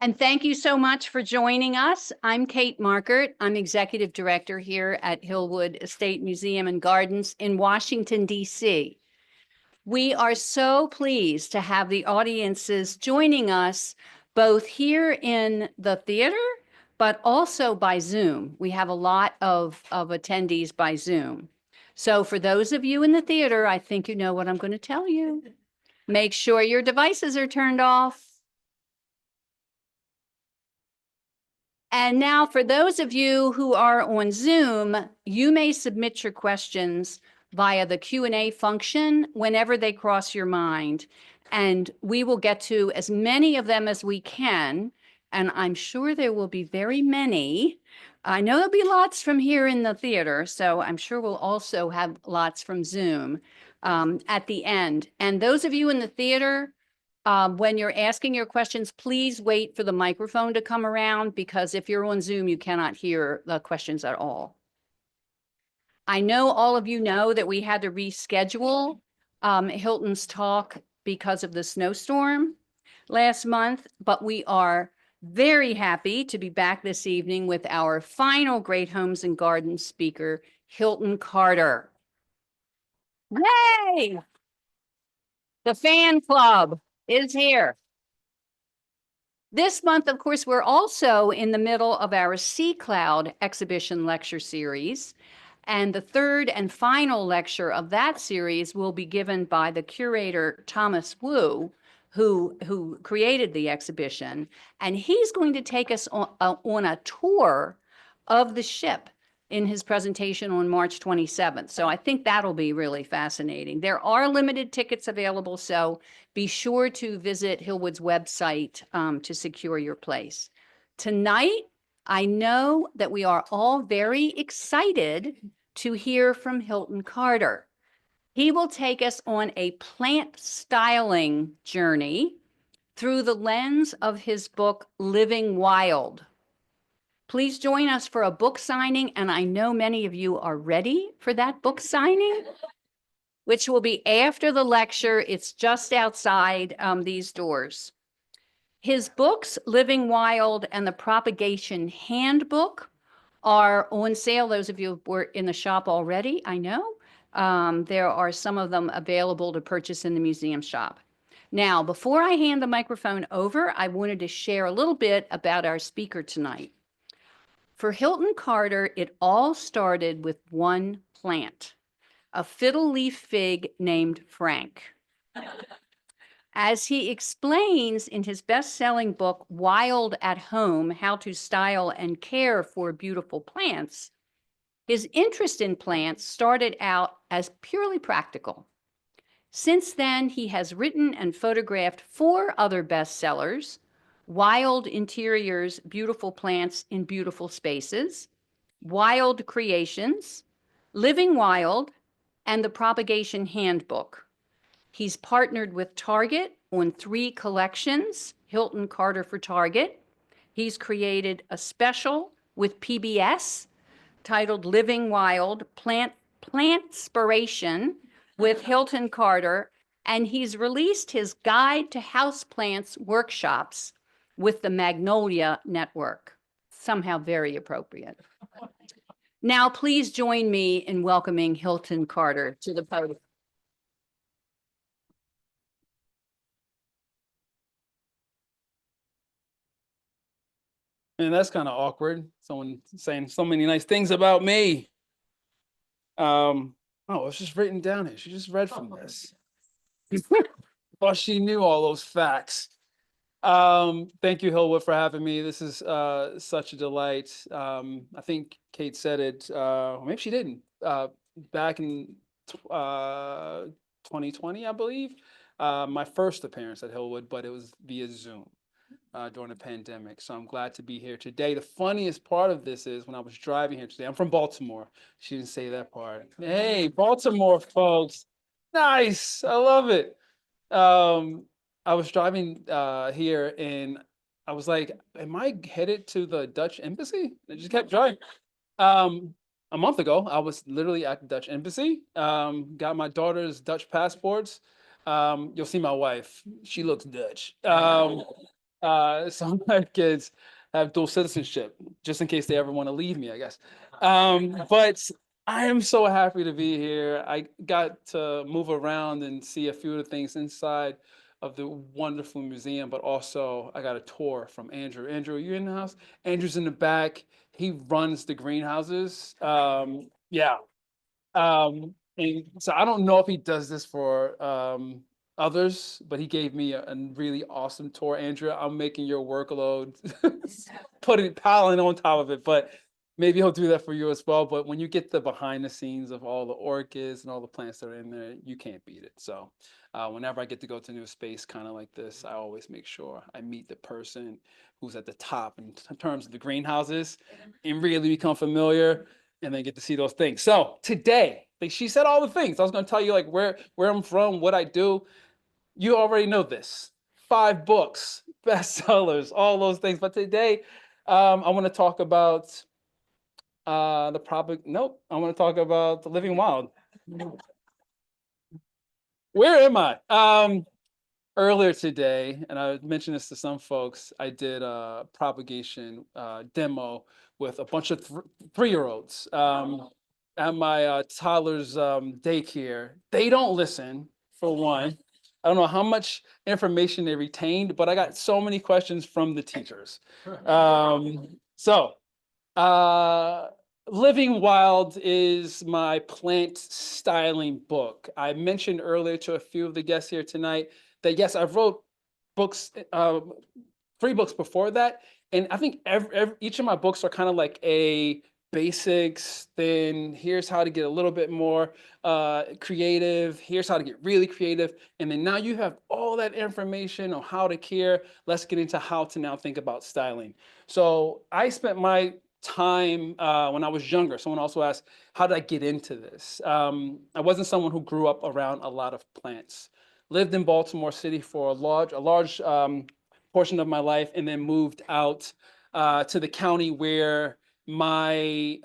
And thank you so much for joining us. I'm Kate Markert. I'm Executive Director here at Hillwood Estate Museum and Gardens in Washington, D.C. We are so pleased to have the audiences joining us both here in the theater, but also by Zoom. We have a lot of attendees by Zoom. So for those of you in the theater, I think you know what I'm going to tell you. Make sure your devices are turned off. And now for those of you who are on Zoom, you may submit your questions via the Q&A function whenever they cross your mind. And we will get to as many of them as we can. And I'm sure there will be very many. I know there'll be lots from here in the theater, so I'm sure we'll also have lots from Zoom at the end. And those of you in the theater, when you're asking your questions, please wait for the microphone to come around, because if you're on Zoom, you cannot hear the questions at all. I know all of you know that we had to reschedule Hilton's talk because of the snowstorm last month, but we are very happy to be back this evening with our final Great Homes and Gardens speaker, Hilton Carter. Yay! The fan club is here. This month, of course, we're also in the middle of our Sea Cloud exhibition lecture series. And the third and final lecture of that series will be given by the curator, Thomas Wu, who created the exhibition. And he's going to take us on a tour of the ship in his presentation on March 27th. So I think that'll be really fascinating. There are limited tickets available, so be sure to visit Hillwood's website to secure your place. Tonight, I know that we are all very excited to hear from Hilton Carter. He will take us on a plant styling journey through the lens of his book, Living Wild. Please join us for a book signing, and I know many of you are ready for that book signing, which will be after the lecture. It's just outside these doors. His books, Living Wild and the Propagation Handbook, are on sale. Those of you who were in the shop already, I know. There are some of them available to purchase in the museum shop. Now, before I hand the microphone over, I wanted to share a little bit about our speaker tonight. For Hilton Carter, it all started with one plant, a fiddle leaf fig named Frank. As he explains in his best-selling book, Wild at Home, How to Style and Care for Beautiful Plants, his interest in plants started out as purely practical. Since then, he has written and photographed 4 other bestsellers: Wild Interiors, Beautiful Plants in Beautiful Spaces, Wild Creations, Living Wild, and the Propagation Handbook. He's partnered with Target on 3 collections, Hilton Carter for Target. He's created a special with PBS titled Living Wild, Plantspiration with Hilton Carter, and he's released his Guide to Houseplants workshops with the Magnolia Network. Somehow very appropriate. Now, please join me in welcoming Hilton Carter to the podium. Man, that's kind of awkward. Someone saying so many nice things about me. Oh, it's just written down here. She just read from this. Well, she knew all those facts. Thank you, Hillwood, for having me. This is such a delight. I think Kate said it, maybe she didn't, back in 2020, I believe. My first appearance at Hillwood, but it was via Zoom. During the pandemic. So I'm glad to be here today. The funniest part of this is when I was driving here today, I'm from Baltimore. She didn't say that part. Hey, Baltimore folks. Nice. I love it. I was driving here and I was like, am I headed to the Dutch embassy? I just kept driving. A month ago, I was literally at the Dutch embassy, got my daughter's Dutch passports. You'll see my wife. She looks Dutch. Some of my kids have dual citizenship, just in case they ever want to leave me, I guess. But I am so happy to be here. I got to move around and see a few of the things inside of the wonderful museum, but also I got a tour from Andrew. Andrew, are you in the house? Andrew's in the back. He runs the greenhouses. Yeah. And so I don't know if he does this for others, but he gave me a really awesome tour. Andrea, I'm making your workload piling on top of it, but maybe he'll do that for you as well. But when you get the behind the scenes of all the orchids and all the plants that are in there, you can't beat it. So whenever I get to go to a new space kind of like this, I always make sure I meet the person who's at the top in terms of the greenhouses and really become familiar and then get to see those things. So today, like she said all the things. I was going to tell you like where I'm from, what I do. You already know this. 5 books, bestsellers, all those things. But today, I want to talk about Nope, I want to talk about the Living Wild. Where am I? Earlier today, and I mentioned this to some folks, I did a propagation demo with a bunch of 3-year-olds at my toddler's daycare. They don't listen, for one. I don't know how much information they retained, but I got so many questions from the teachers. So, uh, Living Wild is my plant styling book. I mentioned earlier to a few of the guests here tonight that yes, I've wrote books, 3 books before that, and I think each of my books are kind of like a basics. Then here's how to get a little bit more creative. Here's how to get really creative, and then now you have all that information on how to care. Let's get into how to now think about styling. So I spent my time when I was younger. Someone also asked, how did I get into this? I wasn't someone who grew up around a lot of plants. Lived in Baltimore City for a large portion of my life, and then moved out to the county where my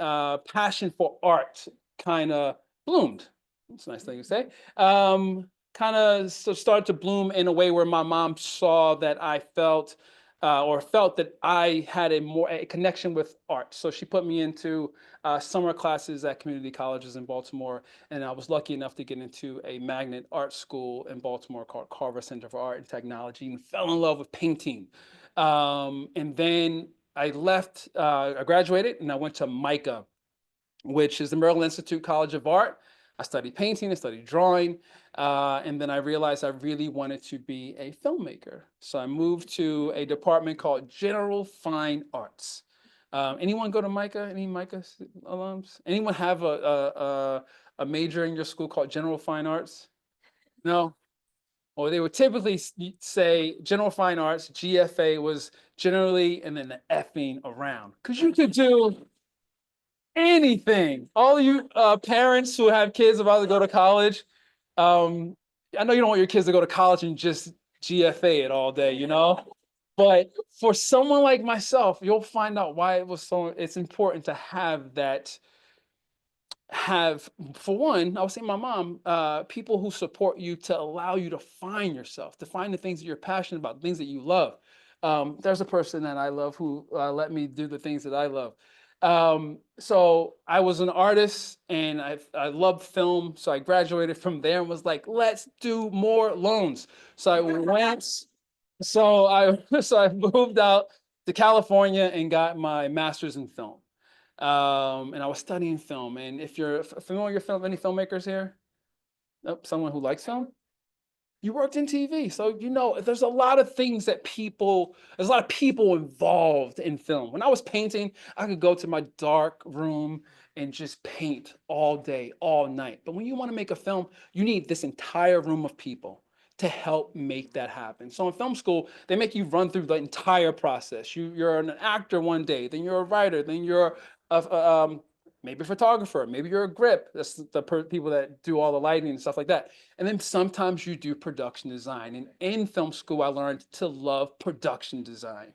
passion for art kind of bloomed. That's a nice thing to say. Kind of started to bloom in a way where my mom saw that I felt that I had a connection with art. So she put me into summer classes at community colleges in Baltimore, and I was lucky enough to get into a magnet art school in Baltimore called Carver Center for Art and Technology, and fell in love with painting. And then I left, I graduated, and I went to MICA, which is the Maryland Institute College of Art. I studied painting, I studied drawing, and then I realized I really wanted to be a filmmaker. So I moved to a department called General Fine Arts. Anyone go to MICA? Any MICA alums? Anyone have a major in your school called General Fine Arts? No? Or they would typically say General Fine Arts, GFA was generally, and then the effing around. Because you could do anything. All you parents who have kids about to go to college, I know you don't want your kids to go to college and just GFA it all day, you know? But for someone like myself, you'll find out why it's important to have, for one, I was saying my mom, people who support you to allow you to find yourself, to find the things that you're passionate about, things that you love. There's a person that I love who let me do the things that I love. So I was an artist and I loved film. So I graduated from there and was like, let's do more loans. So I went, so I moved out to California and got my master's in film. And I was studying film. And if you're familiar with any filmmakers here, nope, someone who likes film, you worked in TV, so you know there's a lot of things there's a lot of people involved in film. When I was painting, I could go to my dark room and just paint all day, all night. But when you want to make a film, you need this entire room of people to help make that happen. So in film school, they make you run through the entire process. You're an actor one day, then you're a writer, then you're maybe a photographer, maybe you're a grip. That's the people that do all the lighting and stuff like that. And then sometimes you do production design. And in film school, I learned to love production design.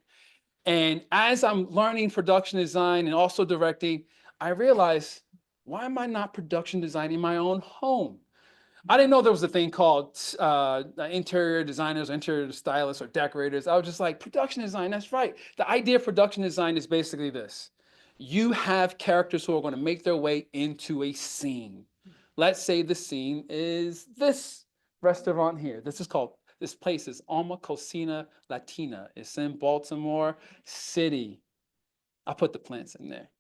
And as I'm learning production design and also directing, I realized, why am I not production designing my own home? I didn't know there was a thing called interior designers, interior stylists, or decorators. I was just like, production design, that's right. The idea of production design is basically this. You have characters who are going to make their way into a scene. Let's say the scene is this restaurant here. This place is Alma Cocina Latina. It's in Baltimore City. I put the plants in there.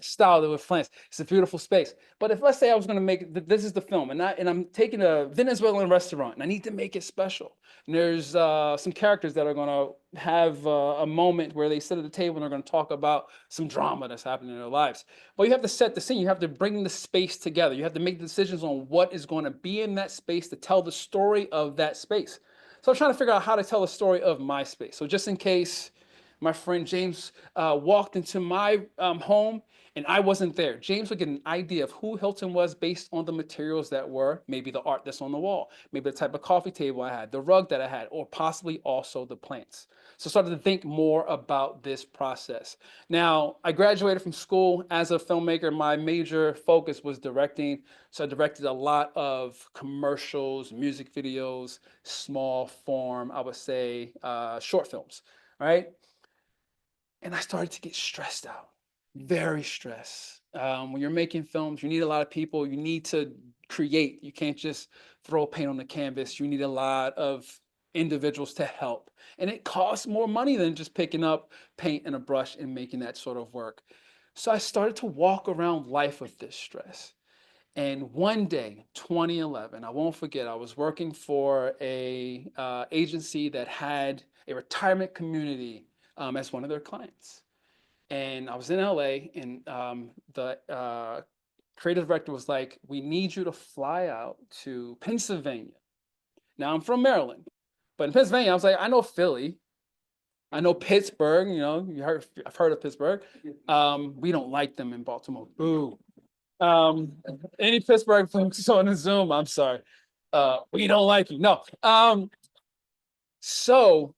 Styled it with plants. It's a beautiful space. But if let's say I was going to make this is the film, and I'm taking a Venezuelan restaurant, and I need to make it special. And there's some characters that are going to have a moment where they sit at the table and they're going to talk about some drama that's happening in their lives. Well, you have to set the scene. You have to bring the space together. You have to make decisions on what is going to be in that space to tell the story of that space. So I'm trying to figure out how to tell the story of my space. So just in case my friend James walked into my home and I wasn't there, James would get an idea of who Hilton was based on the materials that were, maybe the art that's on the wall, maybe the type of coffee table I had, the rug that I had, or possibly also the plants. So I started to think more about this process. Now, I graduated from school as a filmmaker. My major focus was directing. So I directed a lot of commercials, music videos, small form, I would say, short films, right? And I started to get stressed out, very stressed. When you're making films, you need a lot of people. You need to create. You can't just throw paint on the canvas. You need a lot of individuals to help. And it costs more money than just picking up paint and a brush and making that sort of work. So I started to walk around life with this stress. And one day, 2011, I won't forget, I was working for a agency that had a retirement community as one of their clients. And I was in LA, and the creative director was like, "We need you to fly out to Pennsylvania." Now I'm from Maryland, but in Pennsylvania, I was like, I know Philly, I know Pittsburgh. I've heard of Pittsburgh. We don't like them in Baltimore. Boo. Um, any Pittsburgh folks on the Zoom, I'm sorry. We don't like you. No. So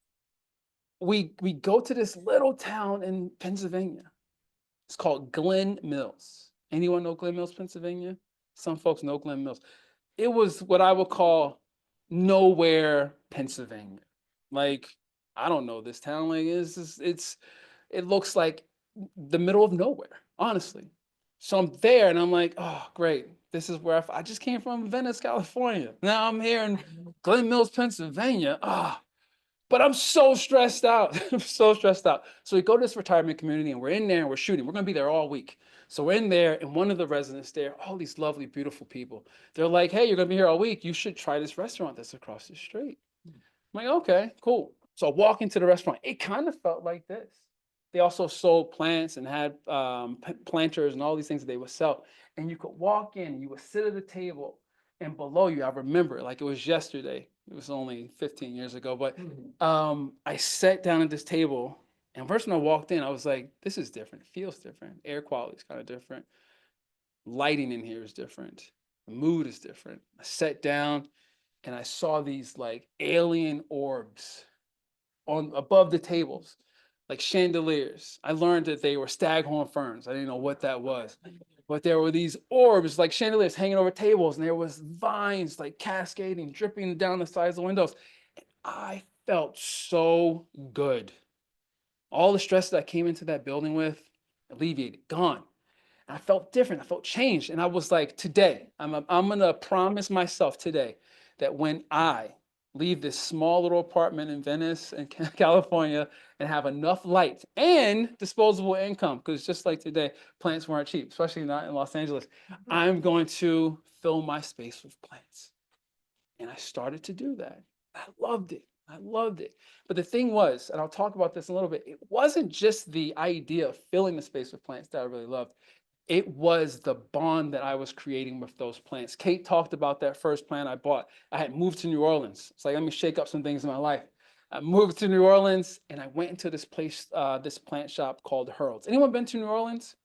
we go to this little town in Pennsylvania. It's called Glen Mills. Anyone know Glen Mills, Pennsylvania? Some folks know Glen Mills. It was what I would call nowhere, Pennsylvania. Like, I don't know this town. Like, it looks like the middle of nowhere, honestly. So I'm there and I'm like, oh, great. This is where I just came from Venice, California. Now I'm here in Glen Mills, Pennsylvania. But I'm so stressed out. I'm so stressed out. So we go to this retirement community and we're in there and we're shooting. We're going to be there all week. So we're in there and one of the residents there, all these lovely, beautiful people, they're like, "Hey, you're going to be here all week. You should try this restaurant that's across the street." I'm like, "Okay, cool." So I walk into the restaurant. It kind of felt like this. They also sold plants and had planters and all these things that they would sell. And you could walk in, you would sit at a table, and below you, I remember it like it was yesterday. It was only 15 years ago, but I sat down at this table, and first when I walked in, I was like, "This is different. It feels different. Air quality is kind of different. Lighting in here is different. The mood is different." I sat down, and I saw these like alien orbs on above the tables, like chandeliers. I learned that they were staghorn ferns. I didn't know what that was. But there were these orbs, like chandeliers, hanging over tables, and there was vines like cascading, dripping down the sides of the windows. And I felt so good. All the stress that I came into that building with, alleviated, gone. And I felt different. I felt changed. And I was like, today, I'm going to promise myself today that when I leave this small little apartment in Venice and California and have enough light and disposable income, because just like today, plants weren't cheap, especially not in Los Angeles, I'm going to fill my space with plants. And I started to do that. I loved it. I loved it. But the thing was, and I'll talk about this in a little bit, it wasn't just the idea of filling the space with plants that I really loved. It was the bond that I was creating with those plants. Kate talked about that first plant I bought. I had moved to New Orleans. It's like, let me shake up some things in my life. I moved to New Orleans and I went into this place, this plant shop called Hurl's. Anyone been to New Orleans?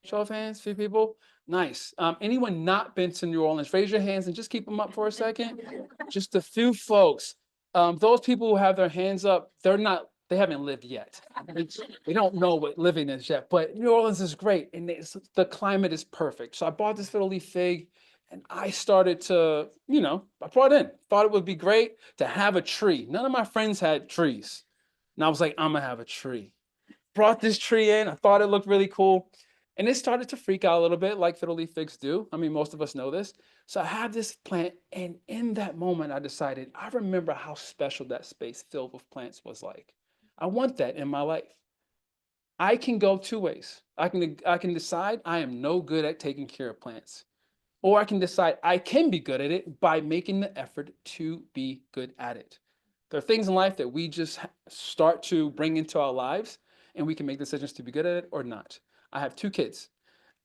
Show of hands, few people. Nice. Anyone not been to New Orleans? Raise your hands and just keep them up for a second. Just a few folks. Those people who have their hands up, they haven't lived yet. They don't know what living is yet, but New Orleans is great and the climate is perfect. So I bought this little leaf fig And I started to, I brought in, thought it would be great to have a tree. None of my friends had trees. And I was like, I'm gonna have a tree. Brought this tree in. I thought it looked really cool. And it started to freak out a little bit like fiddle leaf figs do. I mean, most of us know this. So I had this plant. And in that moment, I decided, I remember how special that space filled with plants was like. I want that in my life. I can go two ways. I can decide I am no good at taking care of plants. Or I can decide I can be good at it by making the effort to be good at it. There are things in life that we just start to bring into our lives, and we can make decisions to be good at it or not. I have two kids.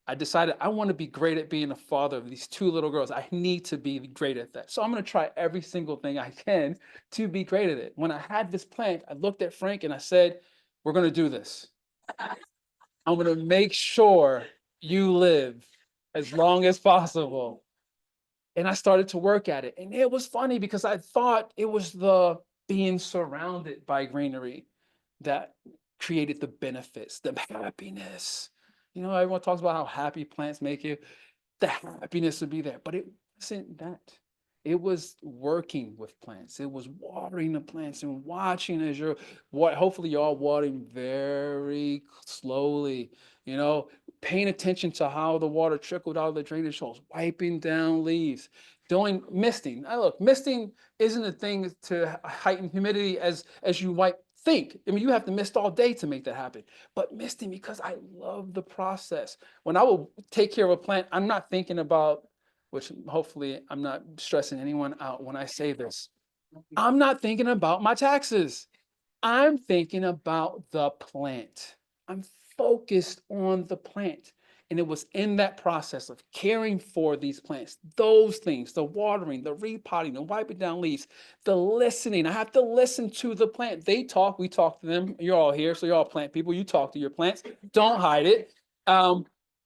I decided I want to be great at being a father of these two little girls. I need to be great at that. So I'm going to try every single thing I can to be great at it. When I had this plant, I looked at Frank and I said, we're going to do this. I'm going to make sure you live as long as possible. And I started to work at it. And it was funny because I thought it was the being surrounded by greenery that created the benefits, the happiness. Everyone talks about how happy plants make you. The happiness would be there, but it wasn't that. It was working with plants. It was watering the plants and watching as you're what hopefully you're all watering very slowly, paying attention to how the water trickled out of the drainage holes, wiping down leaves, doing misting. Now look, misting isn't a thing to heighten humidity as you might think. I mean, you have to mist all day to make that happen. But misting, because I love the process. When I will take care of a plant, I'm not thinking about, which hopefully I'm not stressing anyone out when I say this. I'm not thinking about my taxes. I'm thinking about the plant. I'm focused on the plant. And it was in that process of caring for these plants, those things, the watering, the repotting, the wiping down leaves, the listening. I have to listen to the plant. They talk, we talk to them. You're all here, so you're all plant people. You talk to your plants. Don't hide it.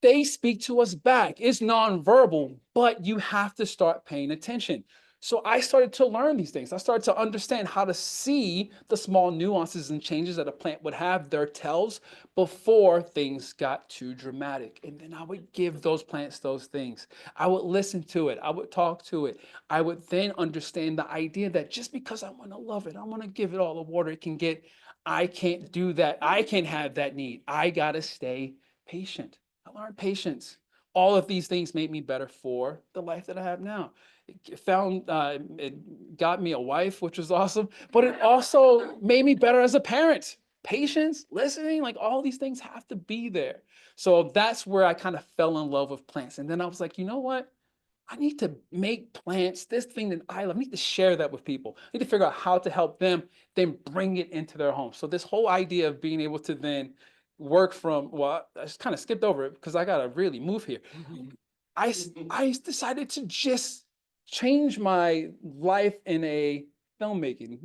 They speak to us back. It's nonverbal, but you have to start paying attention. So I started to learn these things. I started to understand how to see the small nuances and changes that a plant would have, their tells, before things got too dramatic. And then I would give those plants those things. I would listen to it. I would talk to it. I would then understand the idea that just because I want to love it, I want to give it all the water it can get, I can't do that. I can't have that need. I got to stay patient. I learned patience. All of these things made me better for the life that I have now. It got me a wife, which was awesome, but it also made me better as a parent. Patience, listening, like all these things have to be there. So that's where I kind of fell in love with plants. And then I was like, you know what? I need to make plants, this thing that I love, I need to share that with people. I need to figure out how to help them, then bring it into their home. So this whole idea of being able to then work from, well, I just kind of skipped over it because I got to really move here. I decided to just change my life in a filmmaking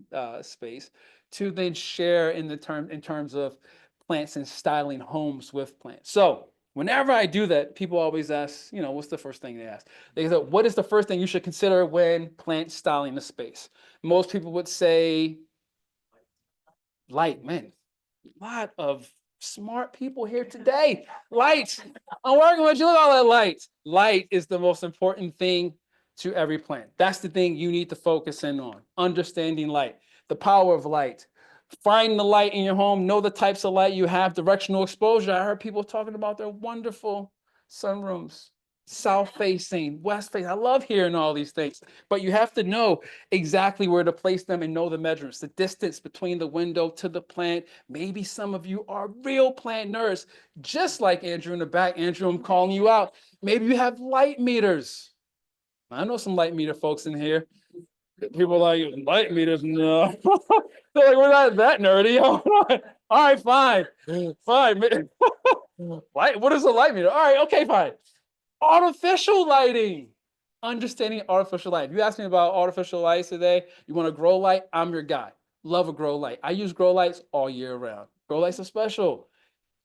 space to then share in terms of plants and styling homes with plants. So whenever I do that, people always ask, what's the first thing they ask? They say, what is the first thing you should consider when plant styling a space? Most people would say light. Man, a lot of smart people here today. Light. I'm working with you. Look at all that light. Light is the most important thing to every plant. That's the thing you need to focus in on. Understanding light, the power of light. Find the light in your home. Know the types of light you have. Directional exposure. I heard people talking about their wonderful sunrooms. South facing, west facing. I love hearing all these things, but you have to know exactly where to place them and know the measurements, the distance between the window to the plant. Maybe some of you are real plant nerds, just like Andrew in the back. Andrew, I'm calling you out. Maybe you have light meters. I know some light meter folks in here. People are like, light meters? No. They're like, we're not that nerdy. All right, fine. Fine. Light, what is a light meter? All right, okay, fine. Artificial lighting. Understanding artificial light. If you ask me about artificial lights today, you want a grow light, I'm your guy. Love a grow light. I use grow lights all year round. Grow lights are special.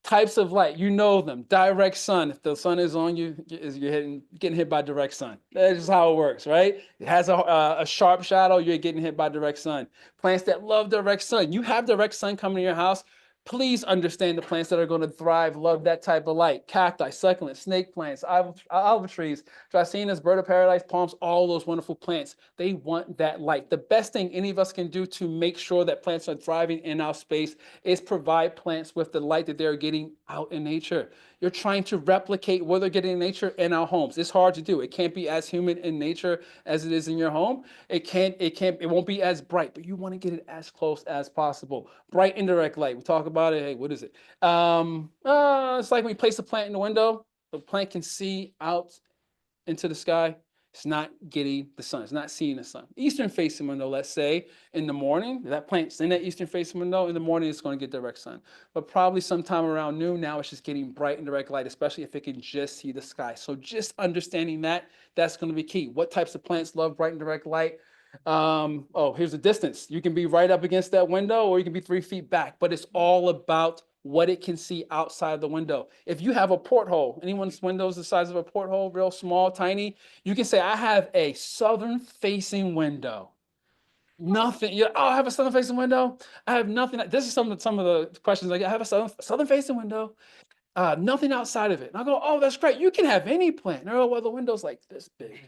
Types of light, you know them. Direct sun. If the sun is on you, you're getting hit by direct sun. That's just how it works, right? It has a sharp shadow, you're getting hit by direct sun. Plants that love direct sun. You have direct sun coming to your house, Please understand the plants that are going to thrive, love that type of light. Cacti, succulents, snake plants, olive trees, dracaenas, bird of paradise, palms, all those wonderful plants. They want that light. The best thing any of us can do to make sure that plants are thriving in our space is provide plants with the light that they're getting out in nature. You're trying to replicate what they're getting in nature in our homes. It's hard to do. It can't be as humid in nature as it is in your home. It won't be as bright, but you want to get it as close as possible. Bright indirect light. We talk about it. Hey, what is it? It's like when you place a plant in the window, the plant can see out into the sky. It's not getting the sun. It's not seeing the sun. Eastern facing window, let's say in the morning, that plant's in that eastern facing window. In the morning, it's going to get direct sun. But probably sometime around noon, now it's just getting bright and direct light, especially if it can just see the sky. So just understanding that, that's going to be key. What types of plants love bright and direct light? Here's the distance. You can be right up against that window or you can be 3 feet back, but it's all about what it can see outside the window. If you have a porthole, anyone's windows the size of a porthole, real small, tiny, you can say, I have a southern facing window. Nothing. I have a southern facing window. I have nothing. This is some of the questions. Like, I have a southern facing window. Nothing outside of it. And I go, oh, that's great. You can have any plant. Oh, well, the window's like this big.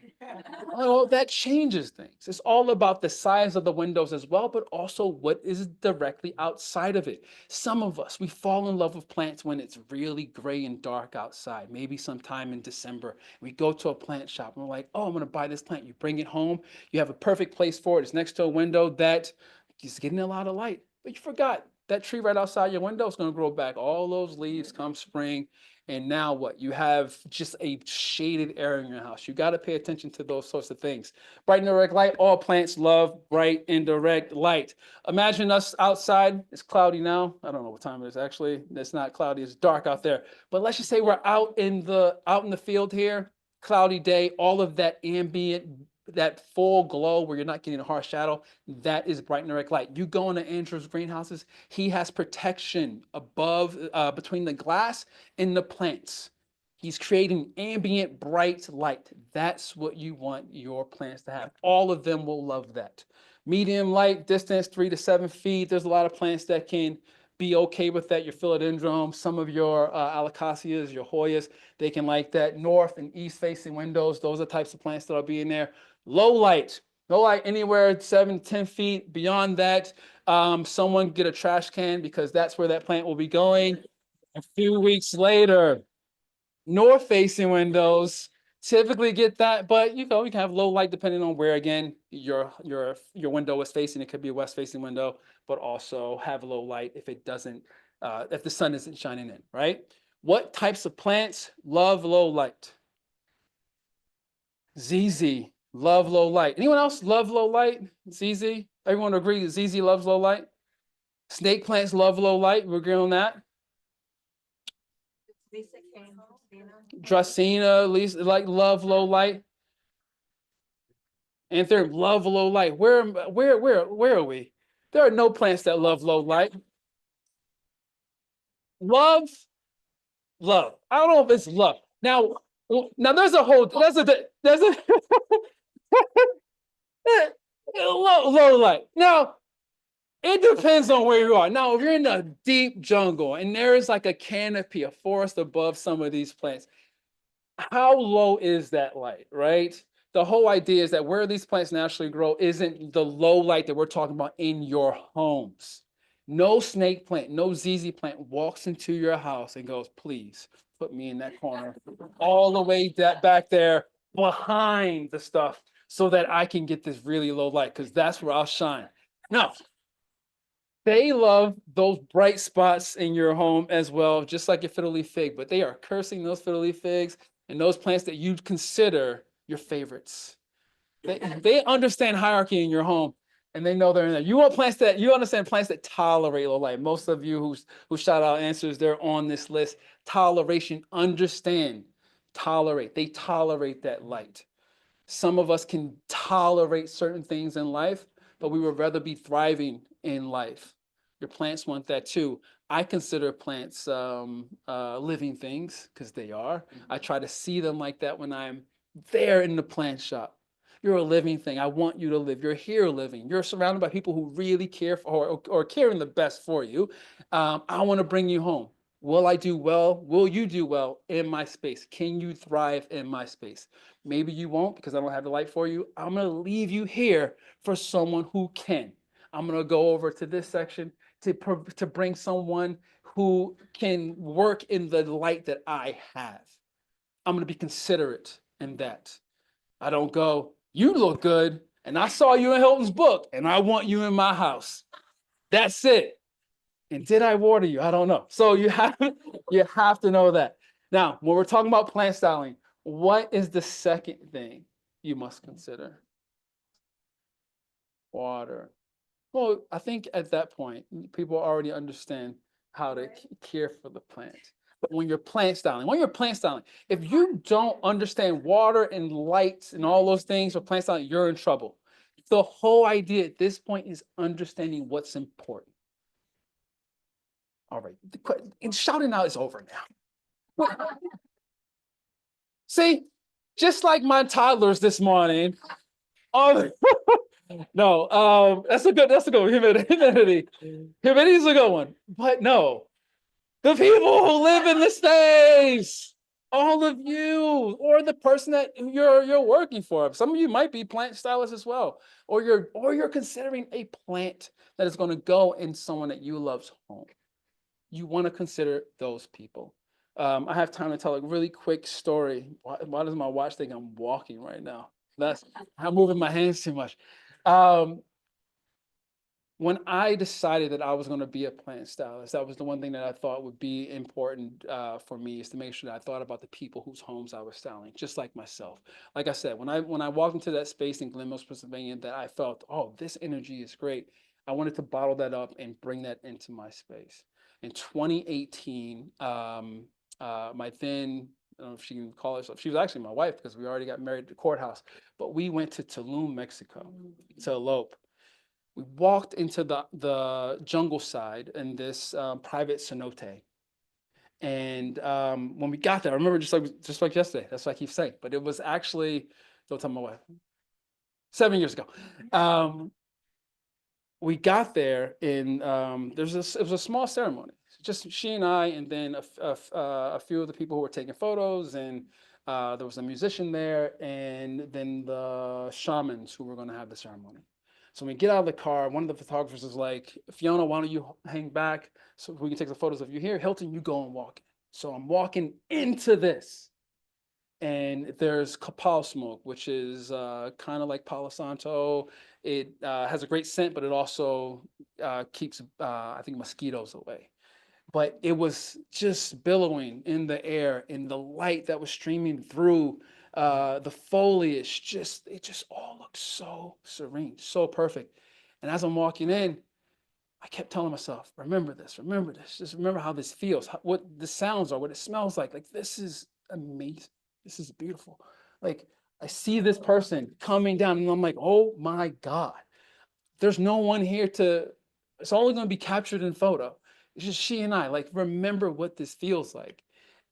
Oh, that changes things. It's all about the size of the windows as well, but also what is directly outside of it. Some of us, we fall in love with plants when it's really gray and dark outside, maybe sometime in December. We go to a plant shop and we're like, oh, I'm going to buy this plant. You bring it home. You have a perfect place for it. It's next to a window that is getting a lot of light, but you forgot that tree right outside your window is going to grow back all those leaves come spring. And now what? You have just a shaded area in your house. You got to pay attention to those sorts of things. Bright and direct light. All plants love bright and direct light. Imagine us outside. It's cloudy now. I don't know what time it is actually. It's not cloudy. It's dark out there. But let's just say we're out in the field here. Cloudy day. All of that ambient, that full glow where you're not getting a harsh shadow, that is bright and direct light. You go into Andrew's greenhouses, he has protection above, between the glass and the plants. He's creating ambient bright light. That's what you want your plants to have. All of them will love that. Medium light distance, 3 to 7 feet. There's a lot of plants that can be okay with that. Your philodendron, some of your alocasias, your Hoyas, they can like that. North and east facing windows, those are types of plants that will be in there. Low light anywhere 7 to 10 feet. Beyond that, someone get a trash can because that's where that plant will be going. A few weeks later, north facing windows typically get that, but you can have low light depending on where, again, your window is facing. It could be a west facing window, but also have low light if it doesn't, if the sun isn't shining in, right? What types of plants love low light? ZZ, love low light. Anyone else love low light? ZZ? Everyone agree ZZ loves low light? Snake plants love low light. We're agreeing on that. Dracaena, least like love low light. Anthurium love low light. Where are we? There are no plants that love low light. Love. I don't know if it's love. Now there's a low light. Now it depends on where you are. Now, if you're in the deep jungle and there is like a canopy, a forest above some of these plants, how low is that light, right? The whole idea is that where these plants naturally grow isn't the low light that we're talking about in your homes. No snake plant, no ZZ plant walks into your house and goes, please put me in that corner, all the way back there behind the stuff so that I can get this really low light because that's where I'll shine. No. They love those bright spots in your home as well, just like your fiddle leaf fig, but they are cursing those fiddle leaf figs and those plants that you consider your favorites. They understand hierarchy in your home and they know they're in there. You understand plants that tolerate low light. Most of you who shout out answers, they're on this list. Toleration, understand, tolerate. They tolerate that light. Some of us can tolerate certain things in life, but we would rather be thriving in life. Your plants want that too. I consider plants living things because they are. I try to see them like that when I'm there in the plant shop. You're a living thing. I want you to live. You're here living. You're surrounded by people who really care for or caring the best for you. I want to bring you home. Will I do well? Will you do well in my space? Can you thrive in my space? Maybe you won't because I don't have the light for you. I'm going to leave you here for someone who can. I'm going to go over to this section to bring someone who can work in the light that I have. I'm going to be considerate in that. I don't go, you look good, and I saw you in Hilton's book, and I want you in my house. That's it. And did I water you? I don't know. So you have to know that. Now, when we're talking about plant styling, what is the second thing you must consider? Water. Well, I think at that point, people already understand how to care for the plant. But when you're plant styling, if you don't understand water and lights and all those things for plant styling, you're in trouble. The whole idea at this point is understanding what's important. All right, and shouting out is over now. See, just like my toddlers this morning. Oh, no, that's a good one. Humidity is a good one. But no, the people who live in the space, all of you, or the person that you're working for. Some of you might be plant stylists as well, or you're considering a plant that is going to go in someone that you love's home. You want to consider those people. I have time to tell a really quick story. Why does my watch think I'm walking right now? I'm moving my hands too much. When I decided that I was going to be a plant stylist, that was the one thing that I thought would be important for me, is to make sure that I thought about the people whose homes I was styling, just like myself. Like I said, when I walked into that space in Glen Mills, Pennsylvania, that I felt, oh, this energy is great. I wanted to bottle that up and bring that into my space. In 2018, my then, I don't know if she can call herself, she was actually my wife because we already got married at the courthouse, but we went to Tulum, Mexico to elope. We walked into the jungle side in this private cenote. And when we got there, I remember just like yesterday, that's what I keep saying, but it was actually, don't tell my wife, 7 years ago. We got there and it was a small ceremony, just she and I, and then a few of the people who were taking photos, and there was a musician there, and then the shamans who were going to have the ceremony. So when we get out of the car, one of the photographers is like, Fiona, why don't you hang back so we can take the photos of you here? Hilton, you go and walk. So I'm walking into this, and there's copal smoke, which is kind of like Palo Santo. It has a great scent, but it also keeps, I think, mosquitoes away. But it was just billowing in the air, in the light that was streaming through the foliage. It just all looked so serene, so perfect. And as I'm walking in, I kept telling myself, remember this, just remember how this feels, what the sounds are, what it smells like. Like, this is amazing. This is beautiful. Like, I see this person coming down and I'm like, oh my God, there's no one here it's only going to be captured in photo. It's just she and I. Like, remember what this feels like.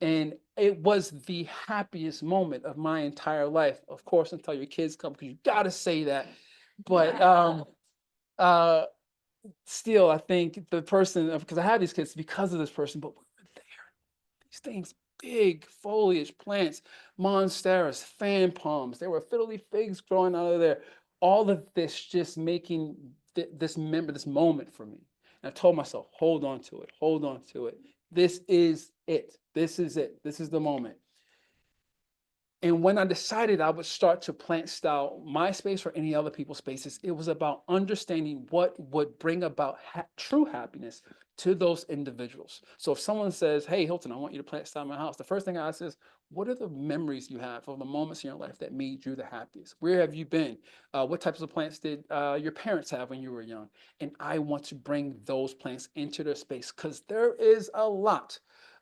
And it was the happiest moment of my entire life, of course, until your kids come, because you got to say that. But still, I think the person, because I have these kids because of this person, but we were there. These things, big foliage plants, monsteras, fan palms. There were fiddly figs growing out of there. All of this just making this moment for me. And I told myself, hold on to it, hold on to it. This is it. This is it. This is the moment. And when I decided I would start to plant style my space or any other people's spaces, it was about understanding what would bring about true happiness to those individuals. So if someone says, hey, Hilton, I want you to plant style my house, the first thing I ask is, what are the memories you have of the moments in your life that made you the happiest? Where have you been? What types of plants did your parents have when you were young? And I want to bring those plants into their space, because there is a lot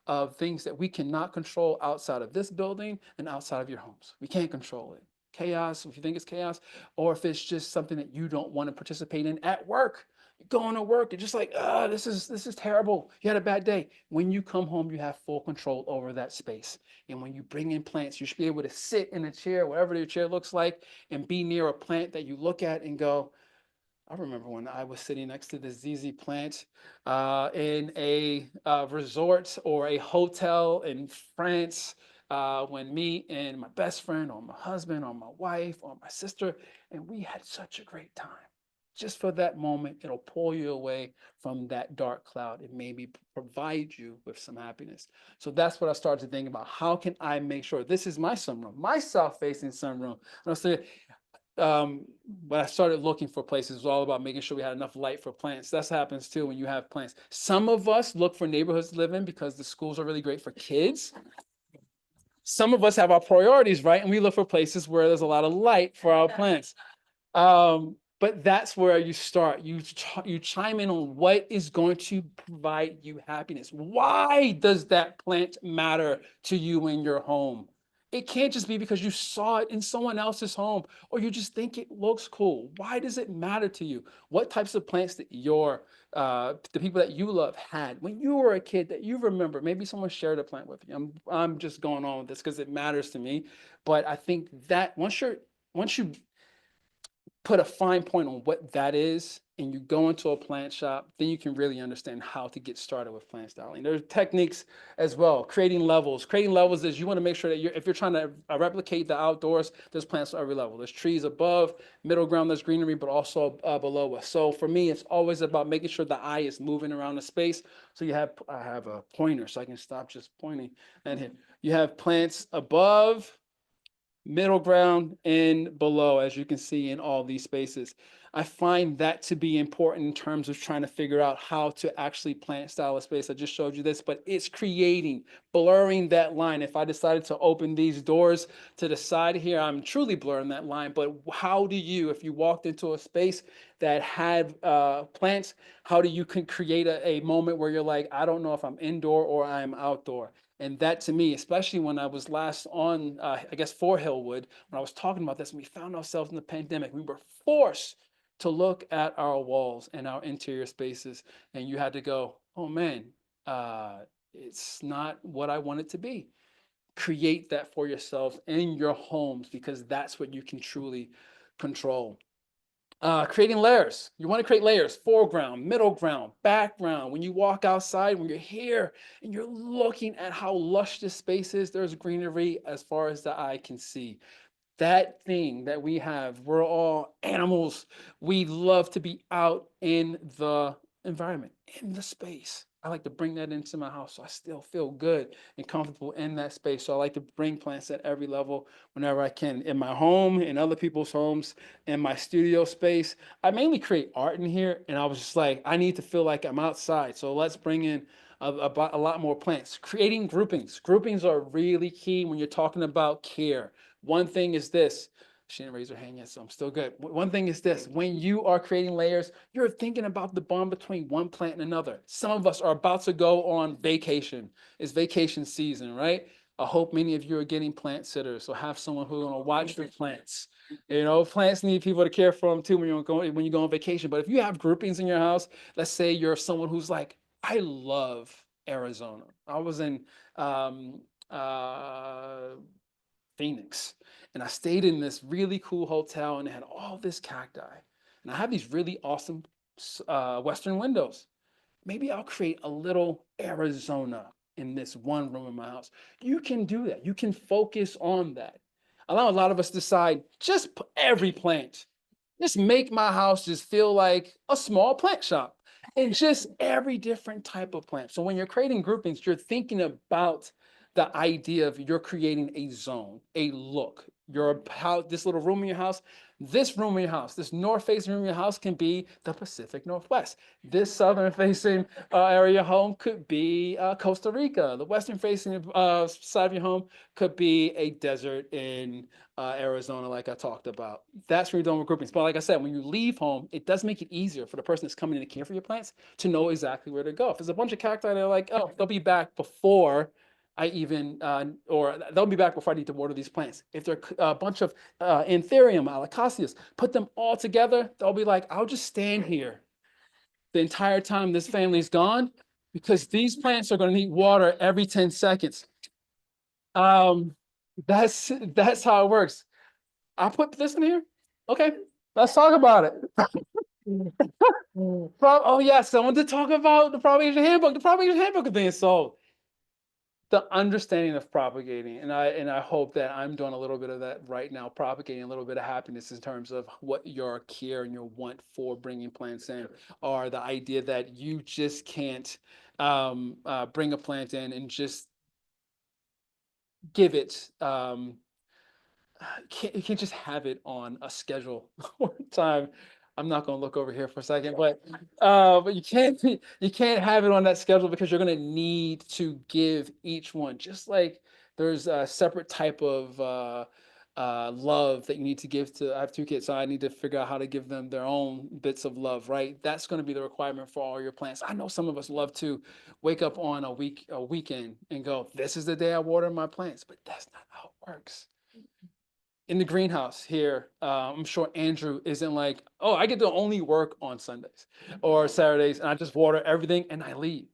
of things that we cannot control outside of this building and outside of your homes. We can't control it. Chaos, if you think it's chaos, or if it's just something that you don't want to participate in at work. You're going to work, you're just like, ah, this is terrible. You had a bad day. When you come home, you have full control over that space. And when you bring in plants, you should be able to sit in a chair, whatever your chair looks like, and be near a plant that you look at and go, I remember when I was sitting next to the ZZ plant in a resort or a hotel in France when me and my best friend or my husband or my wife or my sister, and we had such a great time. Just for that moment, it'll pull you away from that dark cloud and maybe provide you with some happiness. So that's what I started to think about. How can I make sure this is my sunroom, my south-facing sunroom? And I said, when I started looking for places, it was all about making sure we had enough light for plants. That happens too when you have plants. Some of us look for neighborhoods to live in because the schools are really great for kids. Some of us have our priorities, right? And we look for places where there's a lot of light for our plants. But that's where you start. You chime in on what is going to provide you happiness. Why does that plant matter to you in your home? It can't just be because you saw it in someone else's home or you just think it looks cool. Why does it matter to you? What types of plants that the people that you love had when you were a kid that you remember? Maybe someone shared a plant with you. I'm just going on with this because it matters to me. But I think that once you put a fine point on what that is and you go into a plant shop, then you can really understand how to get started with plant styling. There's techniques as well. Creating levels is you want to make sure that if you're trying to replicate the outdoors, there's plants at every level. There's trees above, middle ground, there's greenery, but also below us. So for me, it's always about making sure the eye is moving around the space. So I have a pointer so I can stop just pointing at him. You have plants above, middle ground, and below, as you can see in all these spaces. I find that to be important in terms of trying to figure out how to actually plant style a space. I just showed you this, but it's blurring that line. If I decided to open these doors to the side here, I'm truly blurring that line. But how do you, if you walked into a space that had plants, how do you create a moment where you're like, I don't know if I'm indoor or I'm outdoor? And that to me, especially when I was last on, I guess, for Hillwood, when I was talking about this, and we found ourselves in the pandemic, we were forced to look at our walls and our interior spaces. And you had to go, oh man, it's not what I want it to be. Create that for yourselves in your homes because that's what you can truly control. Creating layers. You want to create layers, foreground, middle ground, background. When you walk outside, when you're here and you're looking at how lush this space is, there's greenery as far as the eye can see. That thing that we have, we're all animals. We love to be out in the environment, in the space. I like to bring that into my house so I still feel good and comfortable in that space. So I like to bring plants at every level whenever I can. In my home, in other people's homes, in my studio space. I mainly create art in here, and I was just like, I need to feel like I'm outside. So let's bring in a lot more plants. Creating groupings. Groupings are really key when you're talking about care. One thing is this. She didn't raise her hand yet, so I'm still good. One thing is this. When you are creating layers, you're thinking about the bond between one plant and another. Some of us are about to go on vacation. It's vacation season, right? I hope many of you are getting plant sitters, so have someone who's going to watch your plants. You know, plants need people to care for them too when you go on vacation. But if you have groupings in your house, let's say you're someone who's like, I love Arizona. I was in Phoenix, and I stayed in this really cool hotel, and it had all this cacti, and I have these really awesome Western windows. Maybe I'll create a little Arizona in this one room in my house. You can do that. You can focus on that. Allow a lot of us decide just every plant. Just make my house just feel like a small plant shop and just every different type of plant. So when you're creating groupings, you're thinking about the idea of you're creating a zone, a look. This little room in your house, this room in your house, this north facing room in your house can be the Pacific Northwest. This southern facing area of your home could be Costa Rica. The western facing side of your home could be a desert in Arizona, like I talked about. That's where you're doing with groupings. But like I said, when you leave home, it does make it easier for the person that's coming in to care for your plants to know exactly where to go. If there's a bunch of cacti, they're like, oh, they'll be back before or they'll be back before I need to water these plants. If they're a bunch of Anthurium, Alocasias, put them all together, they'll be like, I'll just stand here the entire time this family's gone, because these plants are going to need water every 10 seconds. Um, that's how it works. I put this in here. Okay, let's talk about it. Oh yes, I want to talk about the propagation handbook. The propagation handbook is being sold. The understanding of propagating, and I hope that I'm doing a little bit of that right now, propagating a little bit of happiness in terms of what your care and your want for bringing plants in, or the idea that you just can't bring a plant in and just give it. You can't just have it on a schedule or time. I'm not going to look over here for a second, but you can't have it on that schedule because you're going to need to give each one, just like there's a separate type of love that you need to give to. I have two kids, so I need to figure out how to give them their own bits of love, right? That's going to be the requirement for all your plants. I know some of us love to wake up on a weekend and go, this is the day I water my plants, but that's not how it works. In the greenhouse here, I'm sure Andrew isn't like, oh, I get to only work on Sundays or Saturdays and I just water everything and I leave.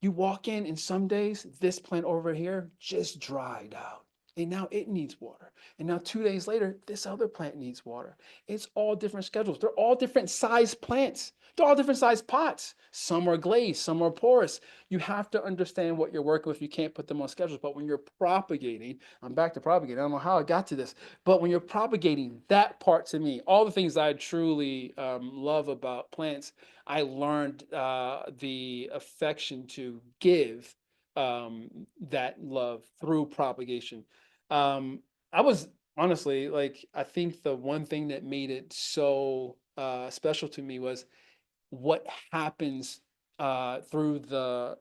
You walk in and some days this plant over here just dried out and now it needs water. And now 2 days later, this other plant needs water. It's all different schedules. They're all different size plants. They're all different size pots. Some are glazed, some are porous. You have to understand what you're working with. You can't put them on schedules. But when you're propagating, I'm back to propagating. I don't know how I got to this, but when you're propagating, that part to me, all the things I truly love about plants, I learned the affection to give that love through propagation. I was honestly like, I think the one thing that made it so special to me was what happens through the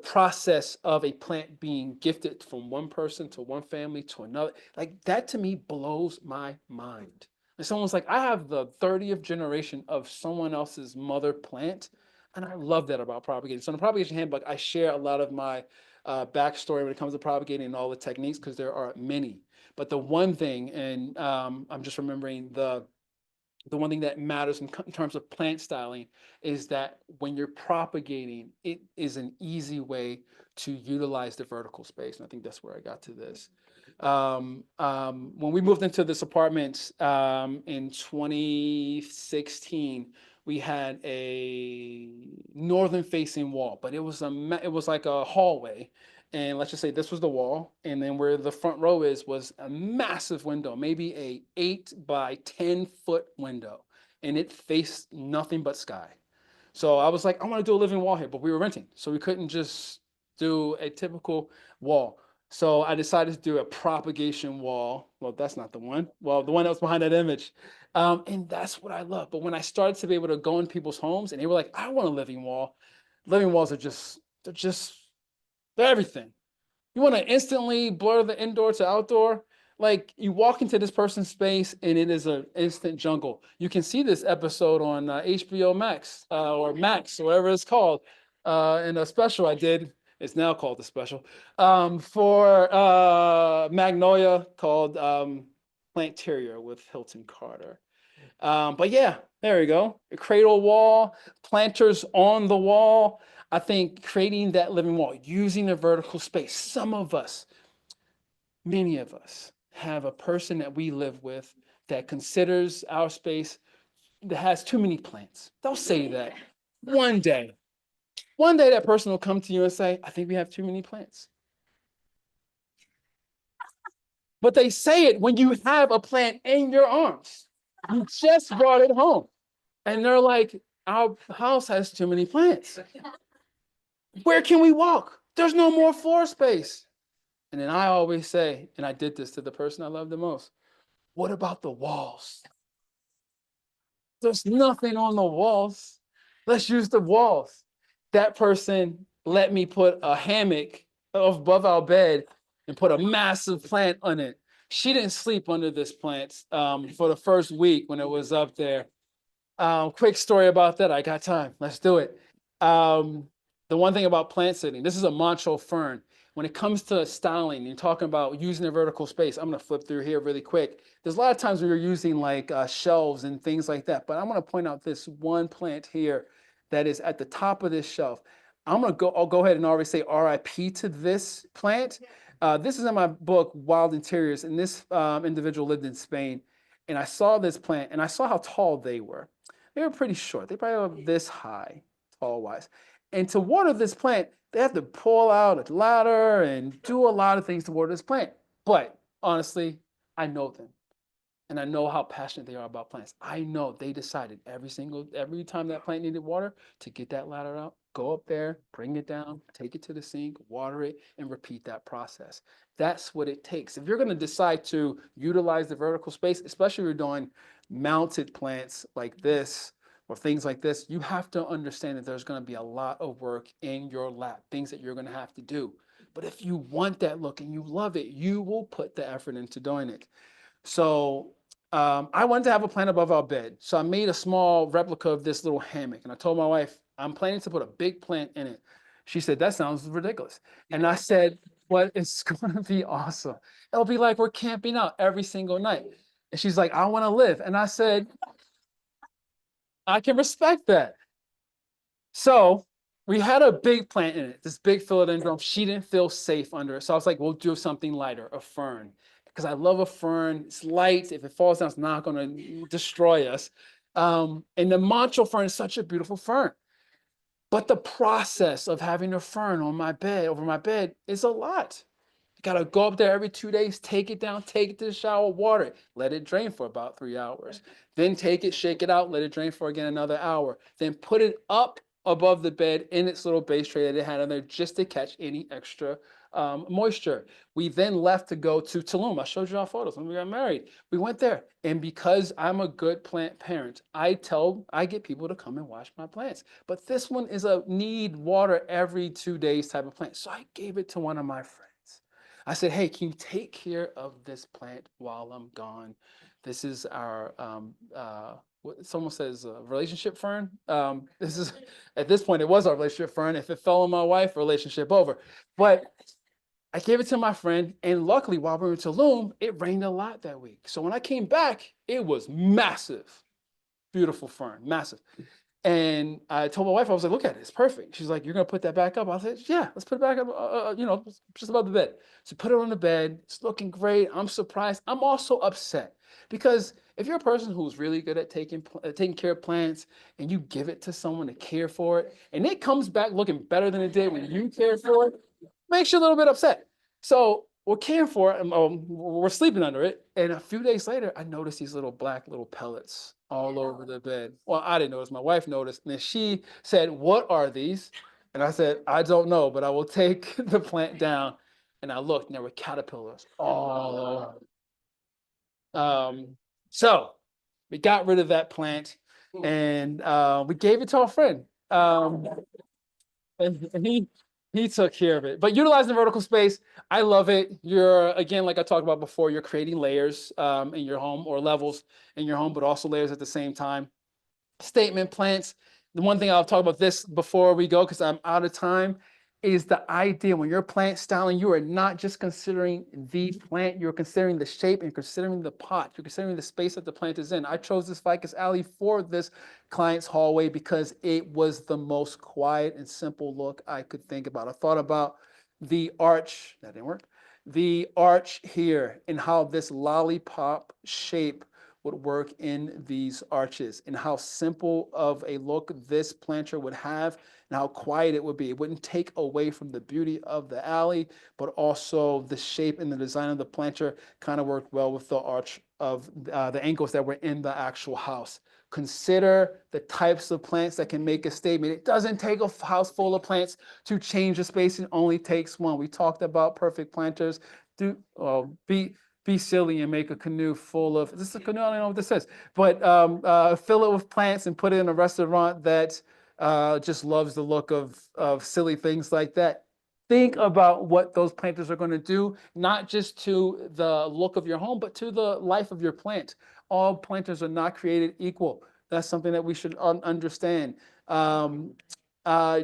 process of a plant being gifted from one person to one family to another. Like that to me blows my mind. And someone's like, I have the 30th generation of someone else's mother plant. And I love that about propagating. So in the propagation handbook, I share a lot of my backstory when it comes to propagating and all the techniques, because there are many. But the one thing, and I'm just remembering the one thing that matters in terms of plant styling is that when you're propagating, it is an easy way to utilize the vertical space. And I think that's where I got to this. When we moved into this apartment in 2016, we had a northern facing wall, but it was like a hallway. And let's just say this was the wall, and then where the front row was a massive window, maybe a 8 by 10 foot window, and it faced nothing but sky. So I was like, I want to do a living wall here, but we were renting, so we couldn't just do a typical wall. So I decided to do a propagation wall. Well, that's not the one. Well, the one that was behind that image. And that's what I love. But when I started to be able to go in people's homes and they were like, I want a living wall. Living walls are they're everything. You want to instantly blur the indoor to outdoor? Like you walk into this person's space and it is an instant jungle. You can see this episode on HBO Max or Max, or whatever it's called, in a special I did. It's now called the special for Magnolia, called Planterior with Hilton Carter. But yeah, there we go. A cradle wall, planters on the wall. I think creating that living wall, using a vertical space. Some of us, many of us, have a person that we live with that considers our space that has too many plants. They'll say that one day. One day that person will come to you and say, I think we have too many plants. But they say it when you have a plant in your arms. You just brought it home. And they're like, our house has too many plants. Where can we walk? There's no more floor space. And then I always say, and I did this to the person I love the most, what about the walls? There's nothing on the walls. Let's use the walls. That person let me put a hammock above our bed and put a massive plant on it. She didn't sleep under this plant for the first week when it was up there. Quick story about that. I got time. Let's do it. The one thing about plant sitting, this is a Montreux fern. When it comes to styling, you're talking about using a vertical space. I'm going to flip through here really quick. There's a lot of times when you're using like shelves and things like that, but I'm going to point out this one plant here that is at the top of this shelf. I'll go ahead and already say RIP to this plant. This is in my book, Wild Interiors, and this individual lived in Spain. And I saw this plant and I saw how tall they were. They were pretty short. They probably were this high, tall wise. And to water this plant, they have to pull out a ladder and do a lot of things to water this plant. But honestly, I know them. And I know how passionate they are about plants. I know they decided every time that plant needed water to get that ladder out, go up there, bring it down, take it to the sink, water it, and repeat that process. That's what it takes. If you're going to decide to utilize the vertical space, especially if you're doing mounted plants like this or things like this, you have to understand that there's going to be a lot of work in your lap, things that you're going to have to do. But if you want that look and you love it, you will put the effort into doing it. So I wanted to have a plant above our bed. So I made a small replica of this little hammock. And I told my wife, I'm planning to put a big plant in it. She said, that sounds ridiculous. And I said, well, it's going to be awesome. It'll be like we're camping out every single night. And she's like, I want to live. And I said, I can respect that. So we had a big plant in it, this big philodendron. She didn't feel safe under it. So I was like, we'll do something lighter, a fern. Because I love a fern. It's light. If it falls down, it's not going to destroy us. And the mancho fern is such a beautiful fern. But the process of having a fern on my bed, over my bed, is a lot. You got to go up there every 2 days, take it down, take it to the shower, water it, let it drain for about 3 hours. Then take it, shake it out, let it drain for again another hour. Then put it up above the bed in its little base tray that it had on there just to catch any extra moisture. We then left to go to Tulum. I showed you our photos when we got married. We went there. And because I'm a good plant parent, I get people to come and watch my plants. But this one is a need water every 2 days type of plant. So I gave it to one of my friends. I said, hey, can you take care of this plant while I'm gone? This is our, what someone says, relationship fern. This is, at this point, it was our relationship fern. If it fell on my wife, relationship over. But I gave it to my friend, and luckily, while we were in Tulum, it rained a lot that week. So when I came back, it was massive, beautiful fern, massive. And I told my wife, I was like, look at it, it's perfect. She's like, you're gonna put that back up? I said, yeah, let's put it back up, just above the bed. So put it on the bed, it's looking great. I'm surprised. I'm also upset because if you're a person who's really good at taking care of plants and you give it to someone to care for it, and it comes back looking better than it did when you cared for it, makes you a little bit upset. So we're caring for it, we're sleeping under it. And a few days later, I noticed these black pellets all over the bed. Well, I didn't notice, my wife noticed. And then she said, what are these? And I said, I don't know, but I will take the plant down. And I looked and there were caterpillars all over. So we got rid of that plant and we gave it to our friend. And he took care of it. But utilizing the vertical space, I love it. You're, again, like I talked about before, you're creating layers in your home, or levels in your home, but also layers at the same time. Statement plants. The one thing I'll talk about this before we go, because I'm out of time, is the idea when you're plant styling, you are not just considering the plant, you're considering the shape and considering the pot. You're considering the space that the plant is in. I chose this ficus alley for this client's hallway because it was the most quiet and simple look I could think about. I thought about the arch, that didn't work, the arch here and how this lollipop shape would work in these arches and how simple of a look this planter would have and how quiet it would be. It wouldn't take away from the beauty of the alley, but also the shape and the design of the planter kind of worked well with the arch of the angles that were in the actual house. Consider the types of plants that can make a statement. It doesn't take a house full of plants to change the space. It only takes one. We talked about perfect planters. Be silly and make a canoe full of, is this a canoe? I don't know what this is, but fill it with plants and put it in a restaurant that just loves the look of silly things like that. Think about what those planters are going to do, not just to the look of your home, but to the life of your plant. All planters are not created equal. That's something that we should understand.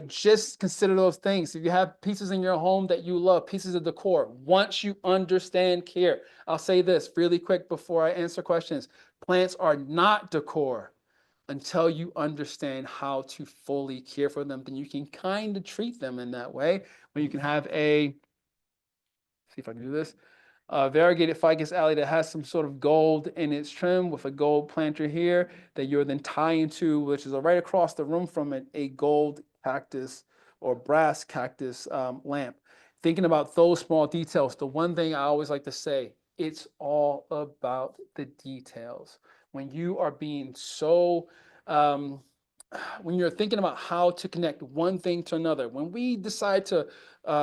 Just consider those things. If you have pieces in your home that you love, pieces of decor, once you understand care, I'll say this really quick before I answer questions. Plants are not decor until you understand how to fully care for them. Then you can kind of treat them in that way, where you can have see if I can do this, variegated ficus alley that has some sort of gold in its trim with a gold planter here that you're then tying to, which is right across the room from it, a gold cactus or brass cactus lamp. Thinking about those small details, the one thing I always like to say, it's all about the details. When you are being so when you're thinking about how to connect one thing to another, when we decide to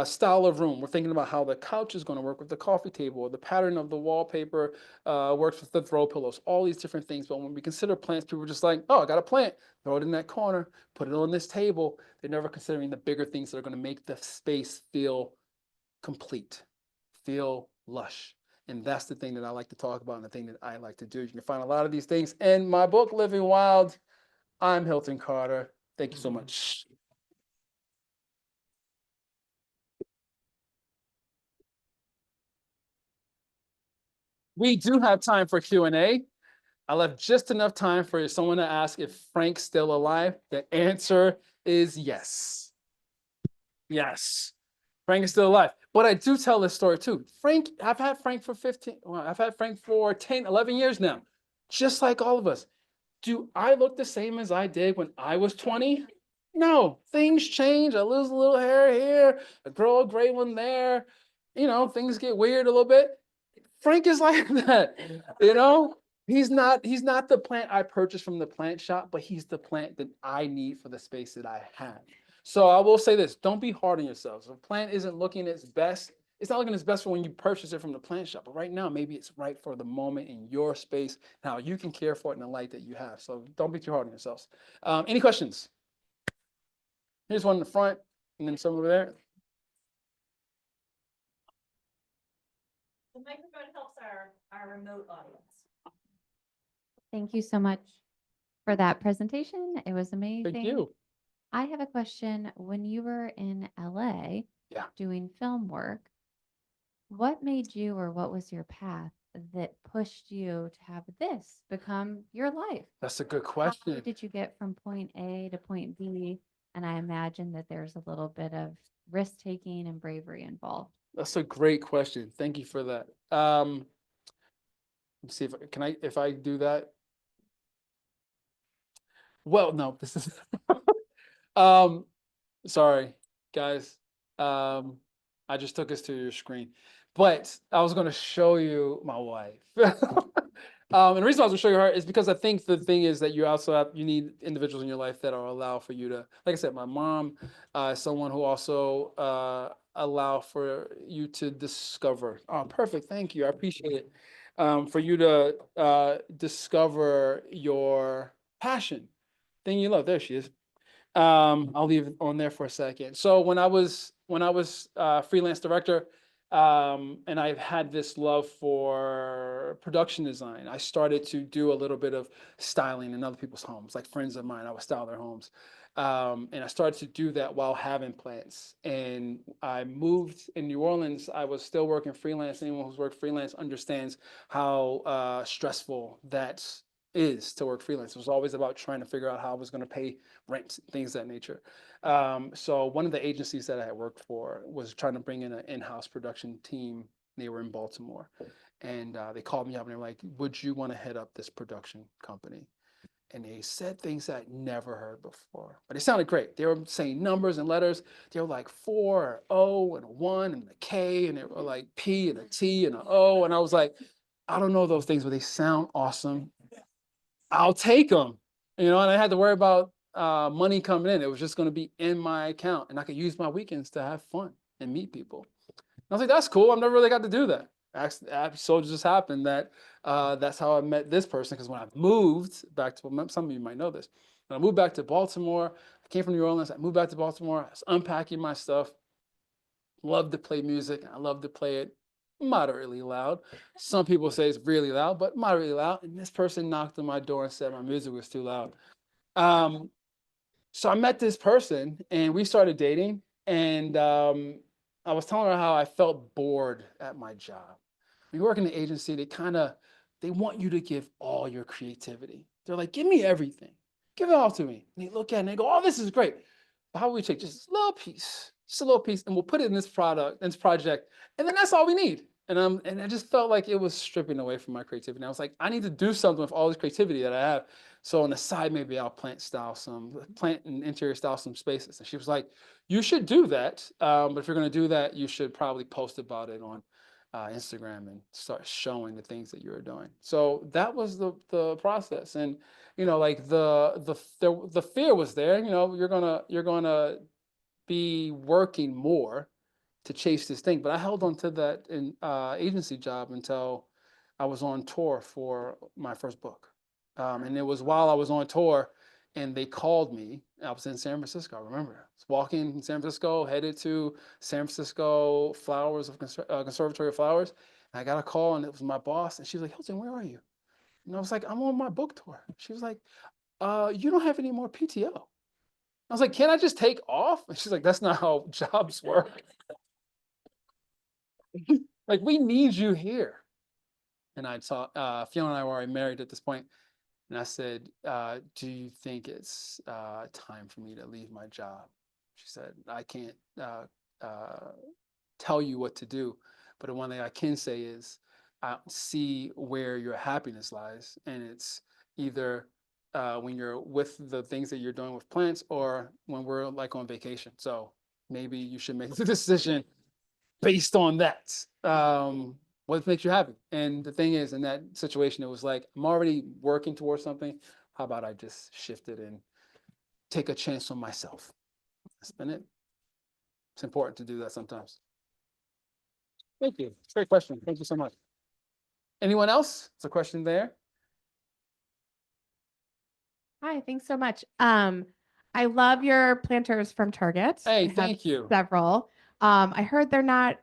style a room, we're thinking about how the couch is going to work with the coffee table, or the pattern of the wallpaper works with the throw pillows, all these different things. But when we consider plants, people are just like, oh, I got a plant, throw it in that corner, put it on this table. They're never considering the bigger things that are going to make the space feel complete, feel lush. And that's the thing that I like to talk about and the thing that I like to do. You can find a lot of these things in my book, Living Wild. I'm Hilton Carter. Thank you so much. We do have time for Q&A. I left just enough time for someone to ask if Frank's still alive. The answer is yes. Yes. Frank is still alive. But I do tell this story too. Frank, I've had Frank for 15, well, I've had Frank for 10, 11 years now. Just like all of us. Do I look the same as I did when I was 20? No, things change. I lose a little hair here, I grow a gray one there. Things get weird a little bit. Frank is like that, you know. He's not the plant I purchased from the plant shop, but he's the plant that I need for the space that I have. So I will say this: don't be hard on yourselves. If a plant isn't looking its best, it's not looking its best for when you purchase it from the plant shop. But right now, maybe it's right for the moment in your space, how you can care for it in the light that you have. So don't be too hard on yourselves. Any questions? Here's one in the front, and then some over there. The microphone helps our remote audience. Thank you so much for that presentation. It was amazing. Thank you. I have a question. When you were in LA Yeah. doing film work, what made you or what was your path that pushed you to have this become your life? That's a good How question. did you get from point A to point B? And I imagine that there's a little bit of risk taking and bravery involved. That's a great question. Thank you for that. Let's see if I do that. Well, no, this is sorry, guys. I just took us to your screen, but I was going to show you my wife. And the reason I was going to show you her is because I think the thing is that you need individuals in your life that are allow for you to, like I said, my mom is someone who also allow for you to discover. Oh, perfect. Thank you. I appreciate it. For you to discover your passion, thing you love. There she is. I'll leave it on there for a second. So when I was freelance director, and I've had this love for production design, I started to do a little bit of styling in other people's homes, like friends of mine. I would style their homes, and I started to do that while having plants. And I moved in New Orleans. I was still working freelance. Anyone who's worked freelance understands how stressful that is to work freelance. It was always about trying to figure out how I was going to pay rent, things of that nature. So one of the agencies that I had worked for was trying to bring in an in-house production team. They were in Baltimore, and they called me up and they were like, "Would you want to head up this production company?" And they said things that I'd never heard before, but it sounded great. They were saying numbers and letters. They were like 4, O, and a 1, and a K, and they were like P and a T and an O. And I was like, I don't know those things, but they sound awesome. I'll take them, and I had to worry about money coming in. It was just going to be in my account, and I could use my weekends to have fun and meet people. And I was like, that's cool. I've never really got to do that. So it just happened that that's how I met this person. Because when I moved back to, some of you might know this, when I moved back to Baltimore, I came from New Orleans. I moved back to Baltimore. I was unpacking my stuff. Love to play music. I love to play it moderately loud. Some people say it's really loud, but moderately loud. And this person knocked on my door and said my music was too loud. So I met this person and we started dating, and I was telling her how I felt bored at my job. When you work in the agency, they want you to give all your creativity. They're like, give me everything, give it all to me. And they look at it and they go, oh, this is great. But how about we take just a little piece, and we'll put it in this project, and then that's all we need. And I just felt like it was stripping away from my creativity. And I was like, I need to do something with all this creativity that I have. So on the side, maybe I'll plant and interior style some spaces. And she was like, you should do that. But if you're going to do that, you should probably post about it on Instagram and start showing the things that you're doing. So that was the process. And, like the fear was there, you're gonna be working more to chase this thing. But I held on to that agency job until I was on tour for my first book. And it was while I was on tour, and they called me. I was in San Francisco. I remember. I was walking in San Francisco, headed to San Francisco Conservatory of Flowers. And I got a call, and it was my boss. And she was like, Hilton, where are you? And I was like, I'm on my book tour. She was like, you don't have any more PTO. I was like, can't I just take off? And she's like, that's not how jobs work. Like, we need you here. And I saw Fiona and I were already married at this point. And I said, do you think it's time for me to leave my job? She said, I can't tell you what to do. But the one thing I can say is, I see where your happiness lies. And it's either when you're with the things that you're doing with plants, or when we're like on vacation. So maybe you should make the decision based on that. What makes you happy? And the thing is, in that situation, it was like, I'm already working towards something. How about I just shift it and take a chance on myself? That's been it. It's important to do that sometimes. Thank you. Great question. Thank you so much. Anyone else? It's a question there. Hi, thanks so much. I love your planters from Target. I Hey, have thank you. several. I heard they're not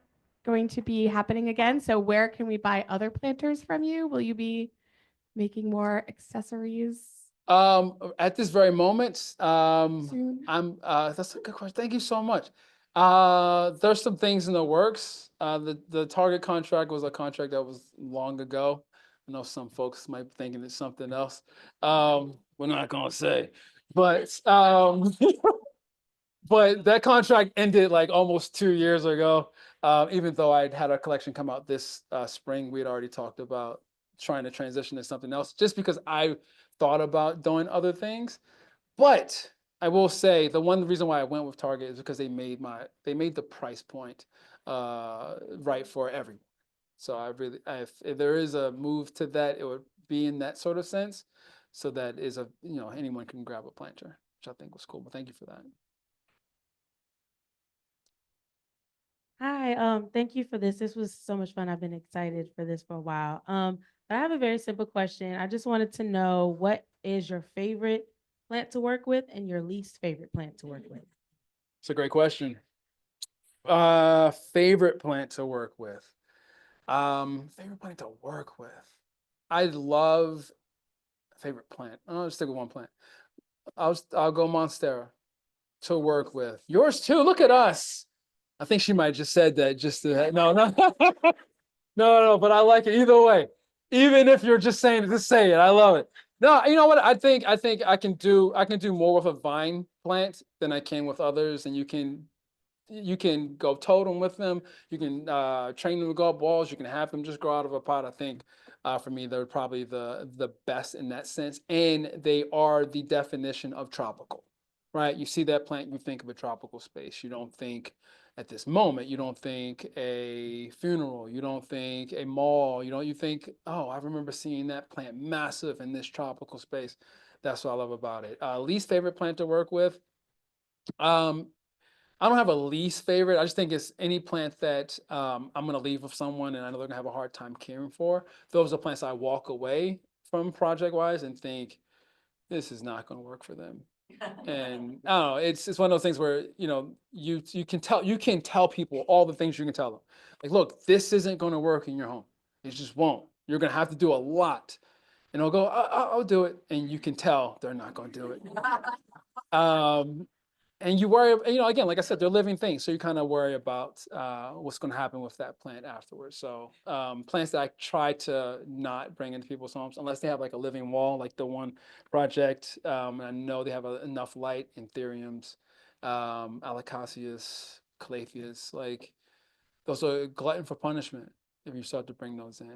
going to be happening again. So where can we buy other planters from you? Will you be making more accessories At this very moment, soon? that's a good question. Thank you so much. There's some things in the works. The Target contract was a contract that was long ago. I know some folks might be thinking it's something else. We're not gonna say, but but that contract ended like almost 2 years ago. Even though I'd had a collection come out this spring, we'd already talked about trying to transition to something else, just because I thought about doing other things. But I will say the one reason why I went with Target is because they made the price point right for everyone. So if there is a move to that, it would be in that sort of sense. So that is anyone can grab a planter, which I think was cool. But thank you for that. Hi, thank you for this. This was so much fun. I've been excited for this for a while. But I have a very simple question. I just wanted to know, what is your favorite plant to work with and your least favorite plant to work with? It's a great question. Favorite plant to work with. Favorite plant to work with. I love favorite plant. I'll just stick with one plant. I'll go Monstera to work with. Yours too. Look at us. I think she might just said that just to no. No, but I like it either way. Even if you're just saying it, just say it. I love it. No, you know what? I think I can do more with a vine plant than I can with others, and you can go totem with them. You can train them to go up walls. You can have them just grow out of a pot. I think for me, they're probably the best in that sense, and they are the definition of tropical, right? You see that plant, you think of a tropical space. You don't think at this moment, you don't think a funeral, you don't think a mall, you think, oh, I remember seeing that plant massive in this tropical space. That's what I love about it. Least favorite plant to work with. I don't have a least favorite. I just think it's any plant that I'm going to leave with someone and I know they're going to have a hard time caring for. Those are plants I walk away from project-wise and think, this is not going to work for them. And I don't know, it's one of those things where, you can tell people all the things you can tell them. Like, look, this isn't going to work in your home. It just won't. You're going to have to do a lot. And they'll go, I'll do it. And you can tell they're not going to do it. And you worry, again, like I said, they're living things. So you kind of worry about what's going to happen with that plant afterwards. So plants that I try to not bring into people's homes unless they have like a living wall, like the one project. And I know they have enough light, anthuriums, alocasias, calatheas, like those are glutton for punishment. If you start to bring those in,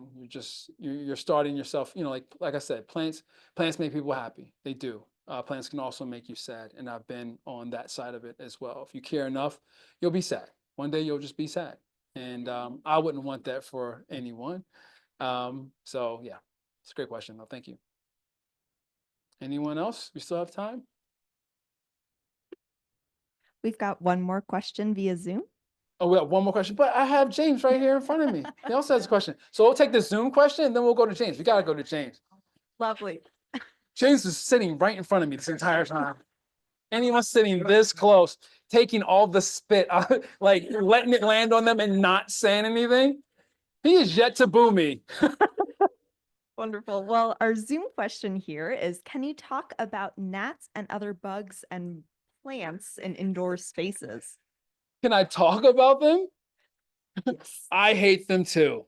you're starting yourself, like I said, plants make people happy. They do. Plants can also make you sad, and I've been on that side of it as well. If you care enough, you'll be sad. One day you'll just be sad, and I wouldn't want that for anyone. So yeah, it's a great question though. Thank you. Anyone else? We still have time. We've got one more question via Zoom. Oh, we have one more question, but I have James right here in front of me. He also has a question. So we'll take the Zoom question and then we'll go to James. We got to go to James. Lovely. James is sitting right in front of me this entire time. Anyone sitting this close, taking all the spit, like letting it land on them and not saying anything. He is yet to boo me. Wonderful. Well, our Zoom question here is, can you talk about gnats and other bugs and plants in indoor spaces? Can I talk about them? Yes. I hate them too.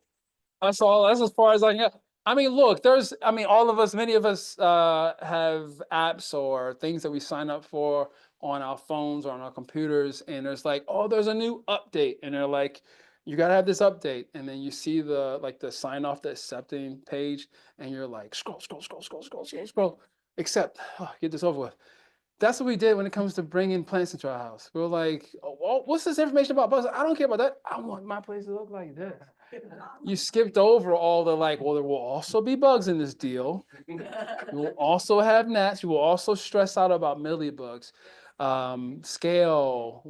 That's all. That's as far as I can get. I mean, look, all of us, many of us have apps or things that we sign up for on our phones or on our computers. And there's like, oh, there's a new update. And they're like, you got to have this update. And then you see the sign off, the accepting page. And you're like, scroll. Accept, get this over with. That's what we did when it comes to bringing plants into our house. We were like, oh, what's this information about bugs? I don't care about that. I want my place to look like this. You skipped over all the well, there will also be bugs in this deal. You will also have gnats. You will also stress out about mealybugs, scale,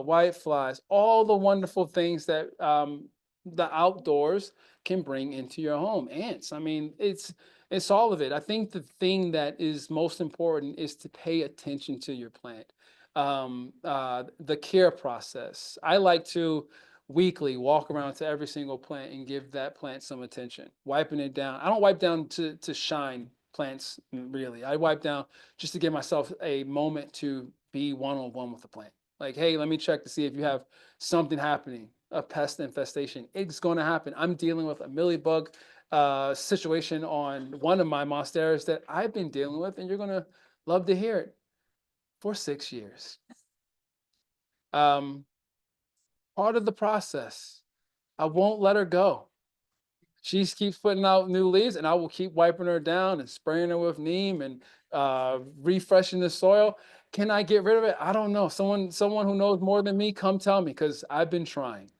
white flies, all the wonderful things that the outdoors can bring into your home. Ants. I mean, it's all of it. I think the thing that is most important is to pay attention to your plant. The care process. I like to weekly walk around to every single plant and give that plant some attention, wiping it down. I don't wipe down to shine plants, really. I wipe down just to give myself a moment to be one-on-one with the plant. Like, hey, let me check to see if you have something happening, a pest infestation. It's going to happen. I'm dealing with a mealybug situation on one of my monsteras that I've been dealing with, and you're going to love to hear it, for 6 years. Part of the process. I won't let her go. She keeps putting out new leaves, and I will keep wiping her down and spraying her with neem and refreshing the soil. Can I get rid of it? I don't know. Someone who knows more than me, come tell me, because I've been trying,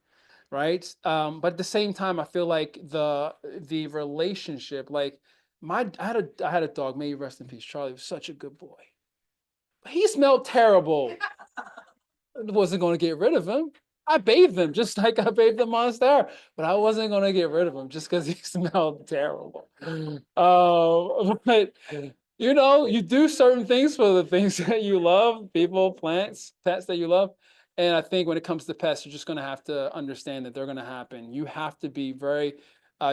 right? But at the same time, I feel like the relationship, like I had a dog, may he rest in peace. Charlie was such a good boy. But he smelled terrible. I wasn't going to get rid of him. I bathed him just like I bathed the monster, but I wasn't going to get rid of him just because he smelled terrible. But you do certain things for the things that you love, people, plants, pets that you love. And I think when it comes to pests, you're just going to have to understand that they're going to happen. You have to be very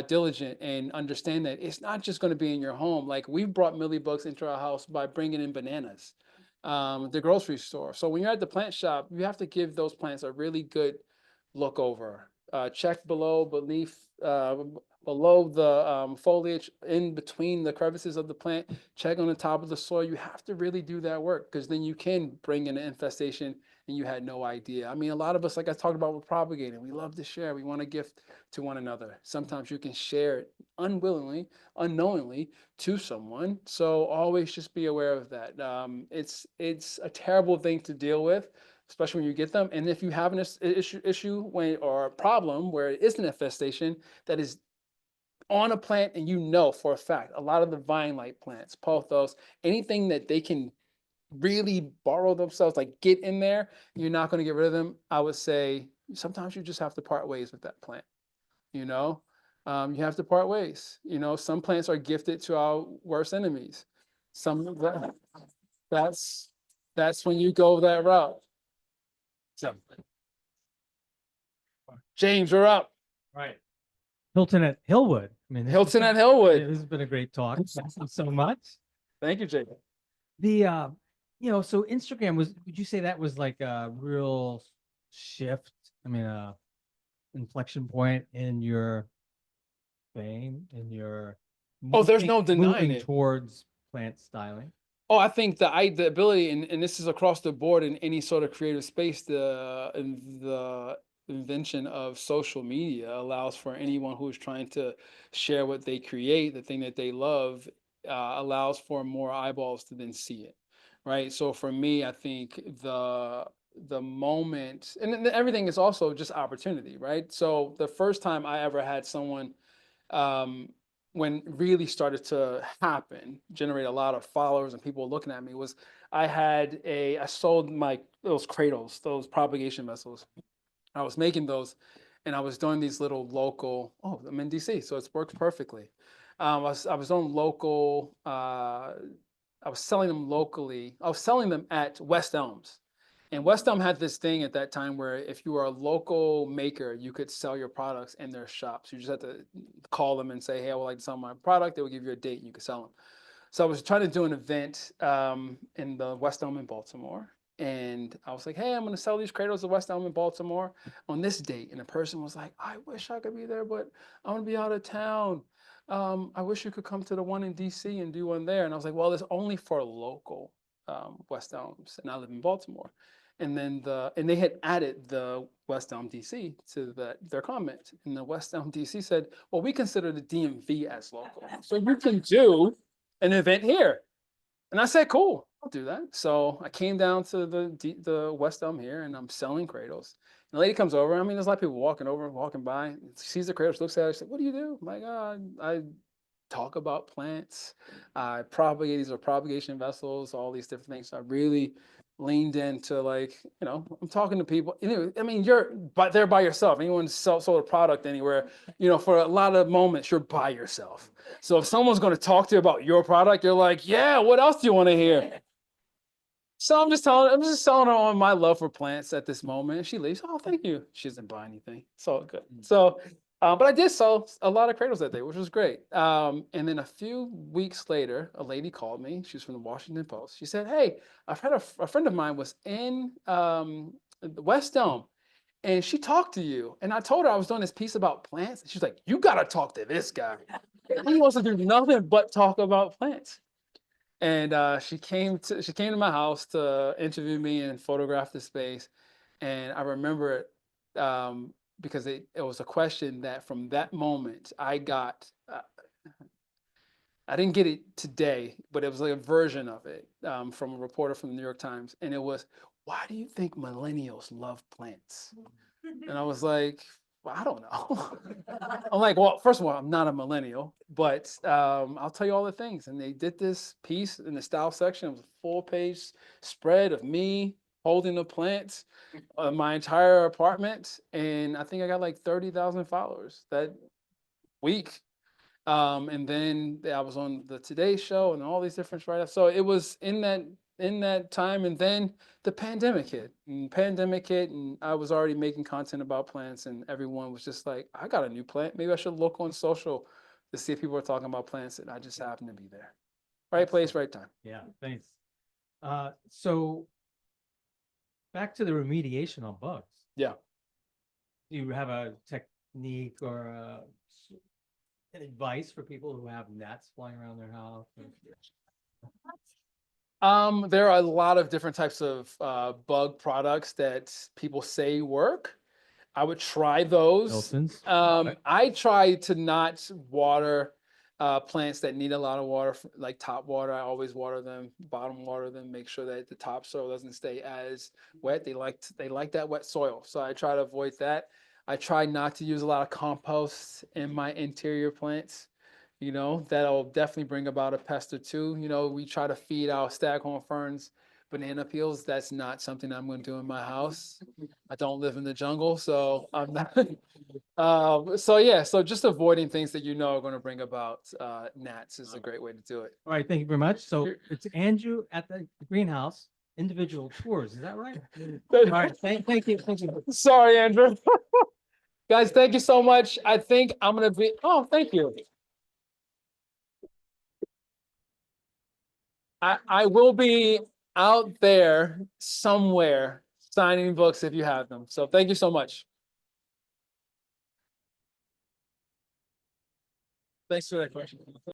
diligent and understand that it's not just going to be in your home. Like, we've brought mealybugs into our house by bringing in bananas. The grocery store. So when you're at the plant shop, you have to give those plants a really good look over. Check below the foliage, in between the crevices of the plant. Check on the top of the soil. You have to really do that work, because then you can bring in an infestation and you had no idea. I mean, a lot of us, like I talked about with propagating, we love to share. We want to gift to one another. Sometimes you can share it unwillingly, unknowingly to someone. So always just be aware of that. It's a terrible thing to deal with, especially when you get them. And if you have an issue or a problem where it is an infestation that is on a plant, and for a fact, a lot of the vine-like plants, pothos, anything that they can really borrow themselves, like get in there, you're not going to get rid of them. I would say sometimes you just have to part ways with that plant. You have to part ways. Some plants are gifted to our worst enemies. That's when you go that route. So, James, we're up. Right. Hilton at Hillwood. I mean, Hilton at This Hillwood. has been a great talk. Thank you so much. Thank you, Jacob. So Instagram would you say that was like a real shift? I mean, a inflection point in your fame, in your Oh, there's no denying moving it. towards plant styling? Oh, I think the ability, and this is across the board in any sort of creative space, the invention of social media allows for anyone who's trying to share what they create, the thing that they love, allows for more eyeballs to then see it, right? So for me, I think the moment, and then everything is also just opportunity, right? So the first time I ever had someone um, when really started to happen, generate a lot of followers and people looking at me was I sold those cradles, those propagation vessels. I was making those and I was doing these little local, oh, I'm in DC, so it works perfectly. I was doing local, I was selling them locally. I was selling them at West Elms. And West Elm had this thing at that time where if you were a local maker, you could sell your products in their shops. You just had to call them and say, hey, I would like to sell my product. They would give you a date and you could sell them. So I was trying to do an event in the West Elm in Baltimore. And I was like, hey, I'm going to sell these cradles at West Elm in Baltimore on this date. And the person was like, I wish I could be there, but I'm going to be out of town. I wish you could come to the one in DC and do one there. And I was like, well, it's only for local West Elms. And I live in Baltimore. And then they had added the West Elm DC to their comment. And the West Elm DC said, well, we consider the DMV as local. So you can do an event here. And I said, cool, I'll do that. So I came down to the West Elm here and I'm selling cradles. And the lady comes over. I mean, there's a lot of people walking by, sees the cradles, looks at it, she's like, what do you do? I'm like, I talk about plants. I propagate, these are propagation vessels, all these different things. So I really leaned into I'm talking to people. I mean, you're there by yourself. Anyone sold a product anywhere, for a lot of moments, you're by yourself. So if someone's going to talk to you about your product, you're like, yeah, what else do you want to hear? So I'm just telling her on my love for plants at this moment. And she leaves. Oh, thank you. She doesn't buy anything. It's all good. So, but I did sell a lot of cradles that day, which was great. And then a few weeks later, a lady called me. She was from the Washington Post. She said, hey, I've had a friend of mine was in the West Elm and she talked to you. And I told her I was doing this piece about plants. And she's like, you got to talk to this guy. He wants to do nothing but talk about plants. And she came to my house to interview me and photograph the space. And I remember it because it was a question that from that moment I got. I didn't get it today, but it was like a version of it from a reporter from the New York Times. And it was, why do you think millennials love plants? And I was like, well, I don't know. I'm like, well, first of all, I'm not a millennial, but I'll tell you all the things. And they did this piece in the style section. It was a full-page spread of me holding the plants, my entire apartment. And I think I got like 30,000 followers that week. And then I was on the Today Show and all these different write-ups. So it was in that time, and then the pandemic hit. And I was already making content about plants, and everyone was just like, I got a new plant. Maybe I should look on social to see if people are talking about plants, and I just happened to be there. Right place, right time. Yeah, thanks. So back to the remediation on bugs. Yeah. Do you have a technique or advice for people who have gnats flying around their house? There are a lot of different types of bug products that people say work. I would try those. Hilton's? I try to not water plants that need a lot of water, like top water. I always water them, bottom water them, make sure that the top soil doesn't stay as wet. They like that wet soil, so I try to avoid that. I try not to use a lot of compost in my interior plants. That'll definitely bring about a pest or two. We try to feed our staghorn ferns banana peels. That's not something I'm going to do in my house. I don't live in the jungle, so I'm not. So just avoiding things that are going to bring about gnats is a great way to do it. All right, thank you very much. So it's Andrew at the greenhouse, individual tours. Is that right? All right, thank you. Sorry, Andrew. Guys, thank you so much. I think I'm going to be. Oh, thank you. I will be out there somewhere signing books if you have them. So thank you so much. Thanks for that question.